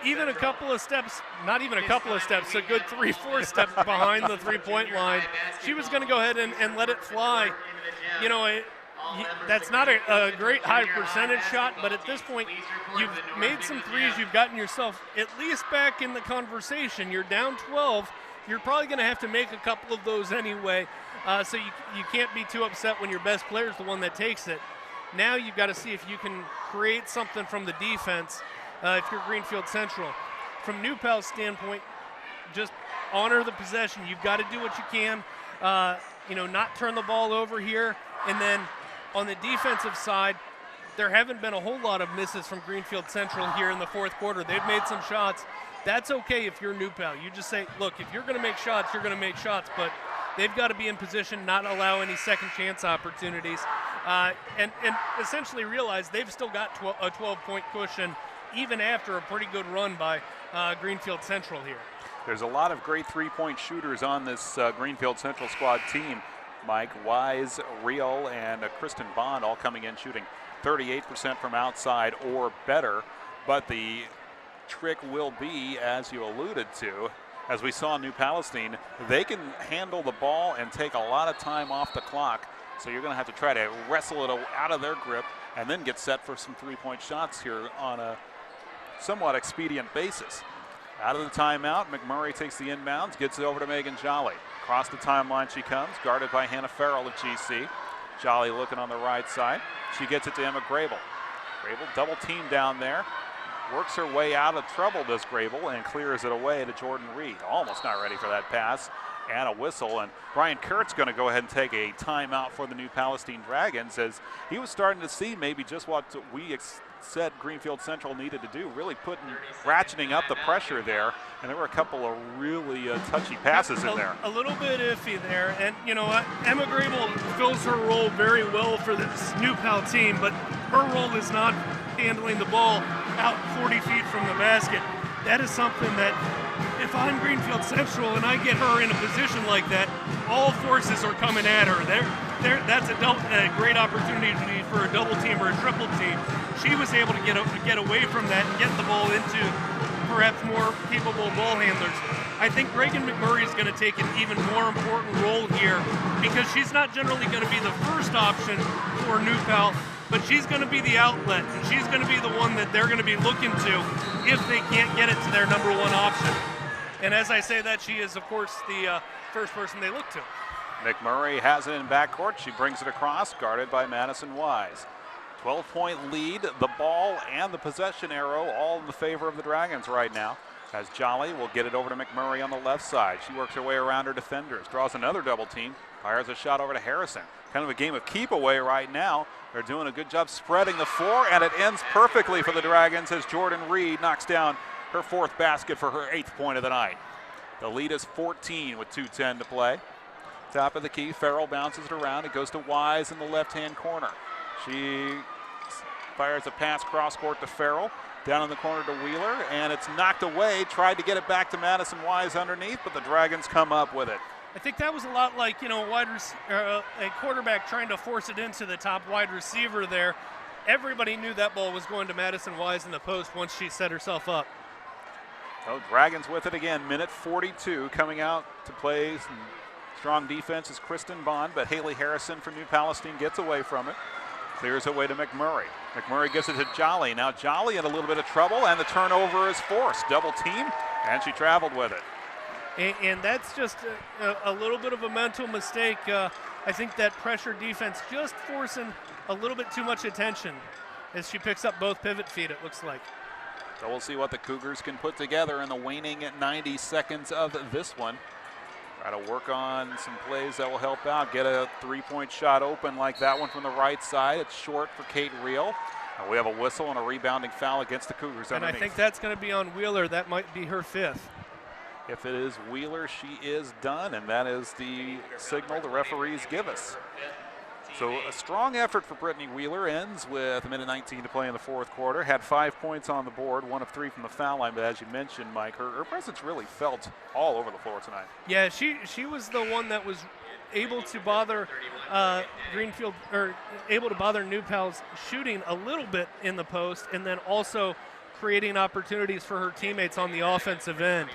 even a couple of steps, not even a couple of steps, a good 3-4 steps behind the 3-point line, she was going to go ahead and let it fly. You know, that's not a great high percentage shot, but at this point, you've made some threes, you've gotten yourself at least back in the conversation. You're down 12, you're probably going to have to make a couple of those anyway, so you can't be too upset when your best player is the one that takes it. Now you've got to see if you can create something from the defense if you're Greenfield Central. From newpal's standpoint, just honor the possession. You've got to do what you can, not turn the ball over here. And then on the defensive side, there haven't been a whole lot of misses from Greenfield Central here in the fourth quarter. They've made some shots. That's okay if you're newpal. You just say, look, if you're going to make shots, you're going to make shots. But they've got to be in position, not allow any second chance opportunities. And essentially realize they've still got a 12-point cushion even after a pretty good run by Greenfield Central here. There's a lot of great 3-point shooters on this Greenfield Central squad team. Mike Wise, Rio, and Kristen Bond all coming in shooting 38% from outside or better. But the trick will be, as you alluded to, as we saw in New Palestine, they can handle the ball and take a lot of time off the clock. So you're going to have to try to wrestle it out of their grip and then get set for some 3-point shots here on a somewhat expedient basis. Out of the timeout, McMurray takes the inbounds, gets it over to Megan Jolly. Across the timeline she comes, guarded by Hannah Farrell at GC. Jolly looking on the right side. She gets it to Emma Grable. Grable double team down there. Works her way out of trouble, does Grable, and clears it away to Jordan Reed. Almost not ready for that pass. And a whistle, and Brian Kurt's going to go ahead and take a timeout for the New Palestine Dragons, as he was starting to see maybe just what we said Greenfield Central needed to do, really ratcheting up the pressure there, and there were a couple of really touchy passes in there. A little bit iffy there, and you know what, Emma Grable fills her role very well for this New Pal team, but her role is not handling the ball out 40 feet from the basket. That is something that, if I'm Greenfield Central and I get her in a position like that, all forces are coming at her. That's a great opportunity for a double team or a triple team. She was able to get away from that and get the ball into perhaps more capable ball handlers. I think Reagan McMurray is going to take an even more important role here, because she's not generally going to be the first option for New Pal, but she's going to be the outlet, and she's going to be the one that they're going to be looking to if they can't get it to their number one option. And as I say that, she is, of course, the first person they look to. McMurray has it in backcourt. She brings it across, guarded by Madison Wise. 12-point lead, the ball and the possession arrow all in the favor of the Dragons right now. As Jolly will get it over to McMurray on the left side. She works her way around her defenders, draws another double team, fires a shot over to Harrison. Kind of a game of keep away right now. They're doing a good job spreading the floor, and it ends perfectly for the Dragons as Jordan Reed knocks down her 4th basket for her 8th point of the night. The lead is 14 with 2:10 to play. Top of the key, Farrell bounces it around. It goes to Wise in the left-hand corner. She fires a pass cross-court to Farrell. Down in the corner to Wheeler, and it's knocked away. Tried to get it back to Madison Wise underneath, but the Dragons come up with it. I think that was a lot like, a quarterback trying to force it into the top wide receiver there. Everybody knew that ball was going to Madison Wise in the post once she set herself up. So Dragons with it again, minute 42 coming out to play. Some strong defense is Kristen Bond, but Haley Harrison from New Palestine gets away from it. Clears away to McMurray. McMurray gives it to Jolly. Now Jolly in a little bit of trouble, and the turnover is forced. Double team, and she traveled with it. And that's just a little bit of a mental mistake. I think that pressure defense just forcing a little bit too much attention as she picks up both pivot feet, it looks like. So we'll see what the Cougars can put together in the waning 90 seconds of this one. Try to work on some plays that will help out. Get a 3-point shot open like that one from the right side. It's short for Kate Reel. We have a whistle and a rebounding foul against the Cougars underneath. And I think that's going to be on Wheeler. That might be her 5th. If it is Wheeler, she is done, and that is the signal the referees give us. So a strong effort for Brittany Wheeler ends with a minute 19 to play in the 4th quarter. Had 5 points on the board, 1 of 3 from the foul line, but as you mentioned, Mike, her presence really felt all over the floor tonight. Yeah, she was the one that was able to bother Greenfield, or able to bother New Pal's shooting a little bit in the post, and then also creating opportunities for her teammates on the offensive end.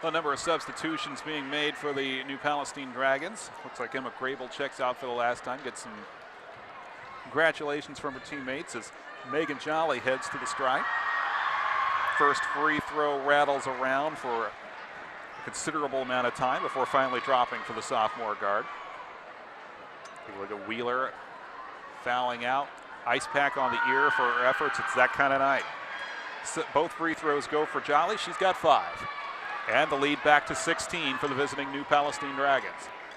A number of substitutions being made for the New Palestine Dragons. Looks like Emma Grable checks out for the last time. Gets some congratulations from her teammates as Megan Jolly heads to the stripe. First free throw rattles around for a considerable amount of time before finally dropping for the sophomore guard. Take a look at Wheeler fouling out. Ice pack on the ear for her efforts. It's that kind of night. So both free throws go for Jolly. She's got 5. And the lead back to 16 for the visiting New Palestine Dragons.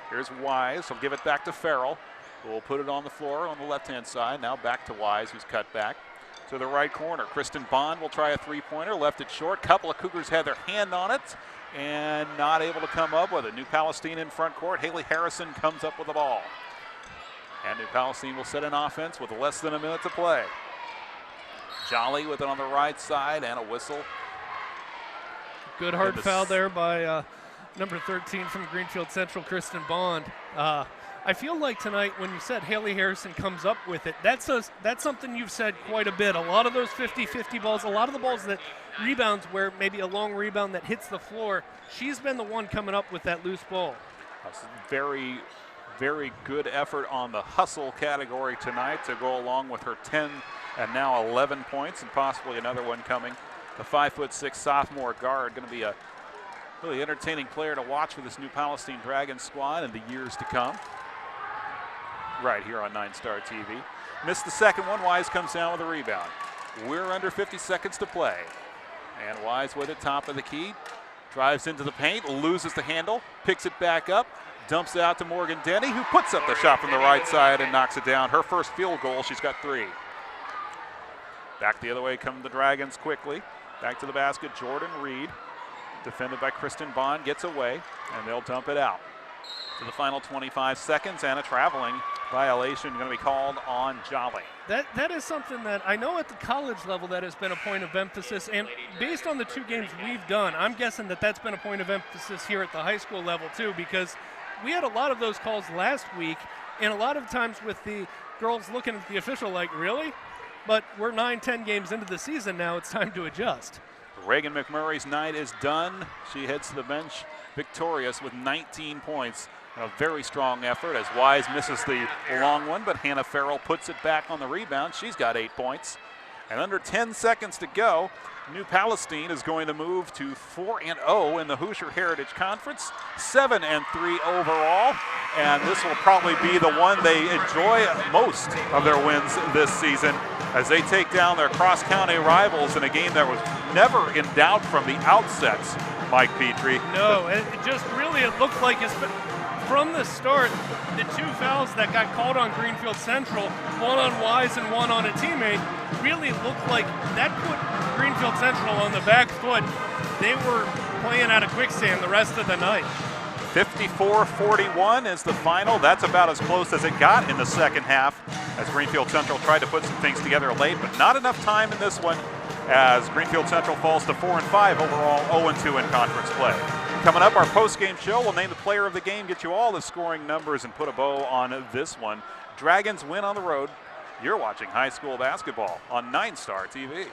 Here's Wise. He'll give it back to Farrell, who will put it on the floor on the left-hand side. Now back to Wise, who's cut back to the right corner. Kristen Bond will try a 3-pointer. Left it short. Couple of Cougars had their hand on it and not able to come up with it. New Palestine in front court. Haley Harrison comes up with the ball. And New Palestine will set an offense with less than a minute to play. Jolly with it on the right side and a whistle. Good hard foul there by number 13 from Greenfield Central, Kristen Bond. I feel like tonight when you said Haley Harrison comes up with it, that's something you've said quite a bit. A lot of those 50-50 balls, a lot of the balls that rebounds where maybe a long rebound that hits the floor, she's been the one coming up with that loose ball. That's very, very good effort on the hustle category tonight to go along with her 10 and now 11 points and possibly another one coming. The 5'6" sophomore guard, going to be a really entertaining player to watch for this New Palestine Dragons squad in the years to come. Right here on 9-Star TV. Missed the second one. Wise comes down with a rebound. We're under 50 seconds to play. And Wise with it, top of the key. Drives into the paint, loses the handle, picks it back up, dumps it out to Morgan Denny, who puts up the shot from the right side and knocks it down. Her first field goal, she's got 3. Back the other way come the Dragons quickly. Back to the basket, Jordan Reed, defended by Kristen Bond, gets away, and they'll dump it out. To the final 25 seconds, and a traveling violation going to be called on Jolly. That is something that I know at the college level that has been a point of emphasis, and based on the 2 games we've done, I'm guessing that that's been a point of emphasis here at the high school level too, because we had a lot of those calls last week, and a lot of times with the girls looking at the official like, really? But we're 9-10 games into the season now. It's time to adjust. Reagan McMurray's night is done. She heads to the bench victorious with 19 points. A very strong effort as Wise misses the long one, but Hannah Farrell puts it back on the rebound. She's got 8 points. And under 10 seconds to go, New Palestine is going to move to 4-0 in the Hoosier Heritage Conference, 7-3 overall, and this will probably be the one they enjoy most of their wins this season as they take down their cross-county rivals in a game that was never in doubt from the outset, Mike Petrie. No, it just really, it looked like from the start, the two fouls that got called on Greenfield Central, one on Wise and one on a teammate, really looked like that put Greenfield Central on the back foot. They were playing out of quicksand the rest of the night. 54-41 is the final. That's about as close as it got in the second half as Greenfield Central tried to put some things together late, but not enough time in this one as Greenfield Central falls to 4-5 overall, 0-2 in conference play. Coming up, our post-game show, we'll name the player of the game, get you all the scoring numbers, and put a bow on this one. Dragons win on the road. You're watching high school basketball on 9 Star TV.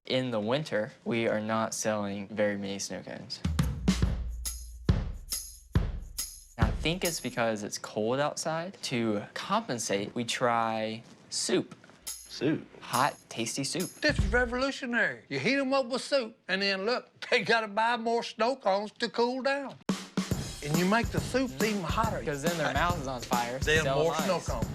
In the winter, we are not selling very many snow cones. I think it's because it's cold outside. To compensate, we try soup. Soup? Hot, tasty soup. This is revolutionary. You heat them up with soup, and then look, they gotta buy more snow cones to cool down. And you make the soup even hotter. Because then their mouth is on fire. So Then sell more them snow ice. cones.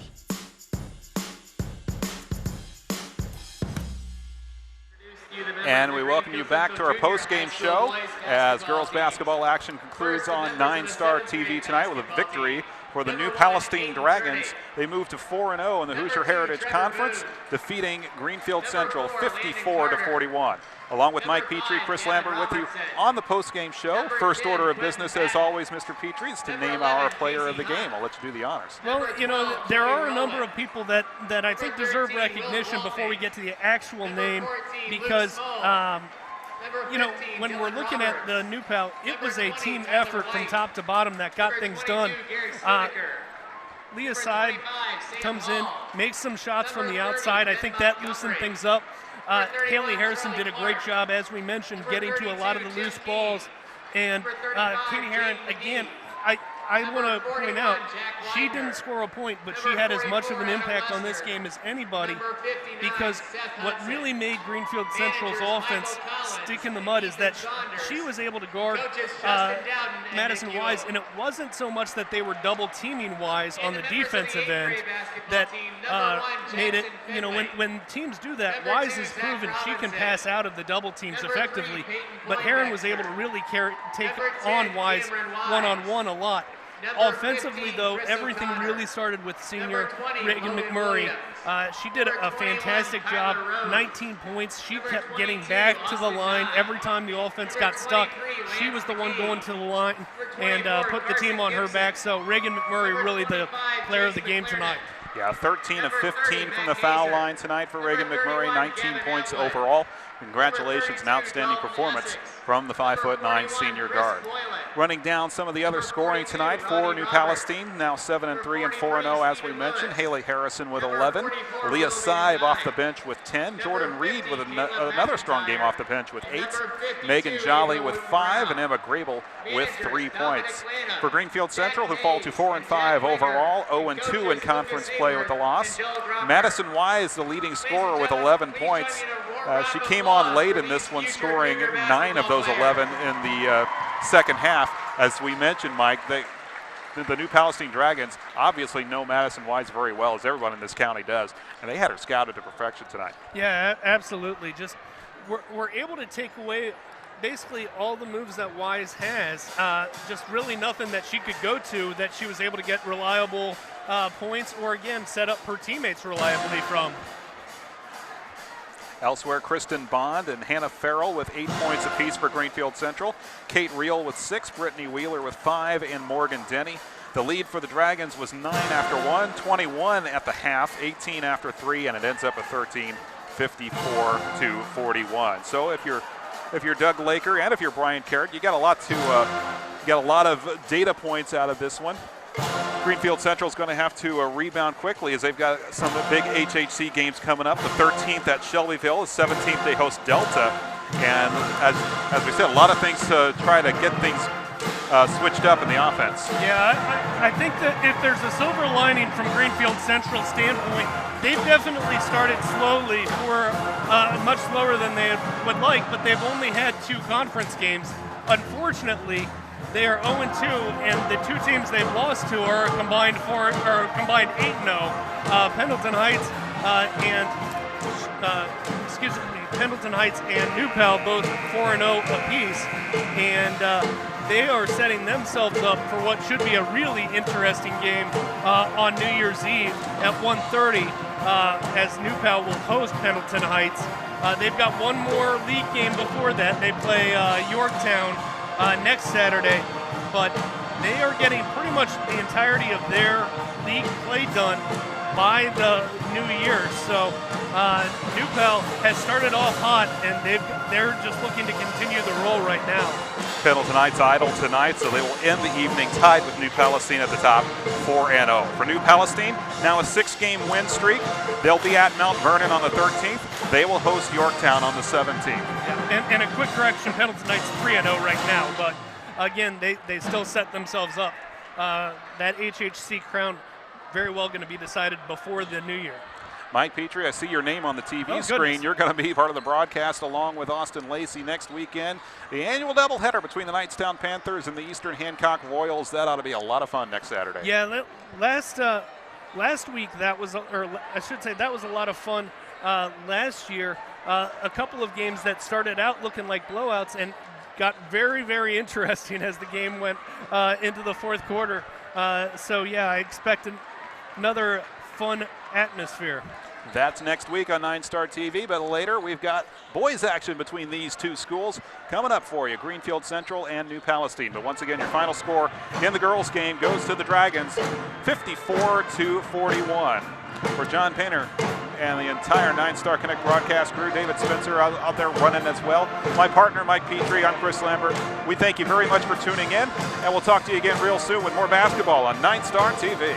And we welcome you back to our post-game show as girls basketball action concludes on 9 Star TV tonight with a victory for the New Palestine Dragons. They move to 4-0 in the Hoosier Heritage Conference, defeating Greenfield Central 54-41. Along with Mike Petrie, Chris Lambert with you on the post-game show. First order of business, as always, Mr. Petrie, is to name our player of the game. I'll let you do the honors. Well, you know, there are a number of people that I think deserve recognition before we get to the actual name because, you know, when we're looking at the New Pal, it was a team effort from top to bottom that got things done. Leah Side comes in, makes some shots from the outside. I think that loosened things up. Haley Harrison did a great job, as we mentioned, getting to a lot of the loose balls. And Katie Heron, again, I want to point out, she didn't score a point, but she had as much of an impact on this game as anybody because what really made Greenfield Central's offense stick in the mud is that she was able to guard Madison Wise, and it wasn't so much that they were double teaming Wise on the defensive end that made it, you know, when teams do that, Wise has proven she can pass out of the double teams effectively, but Heron was able to really take on Wise one-on-one a lot. Offensively, though, everything really started with senior Reagan McMurray. She did a fantastic job, 19 points. She kept getting back to the line every time the offense got stuck. She was the one going to the line and put the team on her back. So Reagan McMurray really the player of the game tonight. Yeah, 13 of 15 from the foul line tonight for Reagan McMurray, 19 points overall. Congratulations, an outstanding performance from the 5'9" senior guard. Running down some of the other scoring tonight for New Palestine, now 7-3 and 4-0 as we mentioned. Haley Harrison with 11, Leah Seib off the bench with 10, Jordan Reed with another strong game off the bench with 8, Megan Jolly with 5, and Emma Grable with 3 points. For Greenfield Central, who fall to 4-5 overall, 0-2 in conference play with the loss. Madison Wise, the leading scorer with 11 points. She came on late in this one, scoring 9 of those 11 in the second half. As we mentioned, Mike, the New Palestine Dragons obviously know Madison Wise very well, as everyone in this county does, and they had her scouted to perfection tonight. Yeah, absolutely. Just we're able to take away basically all the moves that Wise has. Just really nothing that she could go to that she was able to get reliable points or, again, set up her teammates reliably from. Elsewhere, Kristen Bond and Hannah Farrell with 8 points apiece for Greenfield Central. Kate Reel with 6, Brittany Wheeler with 5, and Morgan Denny. The lead for the Dragons was 9 after 1, 21 at the half, 18 after 3, and it ends up at 13, 54-41. So if you're Doug Laker and if you're Brian Carrott, you got a lot of data points out of this one. Greenfield Central is going to have to rebound quickly as they've got some big HHC games coming up. The 13th at Shelbyville, the 17th they host Delta, and as we said, a lot of things to try to get things switched up in the offense. Yeah, I think that if there's a silver lining from Greenfield Central's standpoint, they've definitely started slowly, for much slower than they would like, but they've only had 2 conference games. Unfortunately, they are 0-2, and the 2 teams they've lost to are combined 8-0. Pendleton Heights Pendleton Heights and newpal both 4-0 apiece, and they are setting themselves up for what should be a really interesting game on New Year's Eve at 1:30 as newpal will host Pendleton Heights. They've got one more league game before that. They play Yorktown next Saturday, but they are getting pretty much the entirety of their league play done by the new year. So newpal has started off hot, and they're just looking to continue the roll right now. Pendleton Heights idle tonight, so they will end the evening tied with New Palestine at the top, 4-0. For New Palestine, now a 6-game win streak. They'll be at Mount Vernon on the 13th. They will host Yorktown on the 17th. Yeah, and a quick correction, Pendleton Heights 3-0 right now, but again, they still set themselves up. That HHC crown very well going to be decided before the new year. Mike Petrie, I see your name on the TV screen. You're going to be part of the broadcast along with Austin Lacey next weekend. The annual doubleheader between the Knightstown Panthers and the Eastern Hancock Royals. That ought to be a lot of fun next Saturday. Yeah, last week that was, or I should say that was a lot of fun. Last year, a couple of games that started out looking like blowouts and got very, very interesting as the game went into the fourth quarter. So yeah, I expect another fun atmosphere. That's next week on 9 Star TV, but later we've got boys action between these 2 schools coming up for you, Greenfield Central and New Palestine. But once again, your final score in the girls game goes to the Dragons, 54-41. For John Painter and the entire 9 Star Connect broadcast crew, David Spencer out there running as well. My partner, Mike Petrie, I'm Chris Lambert. We thank you very much for tuning in, and we'll talk to you again real soon with more basketball on 9 Star TV.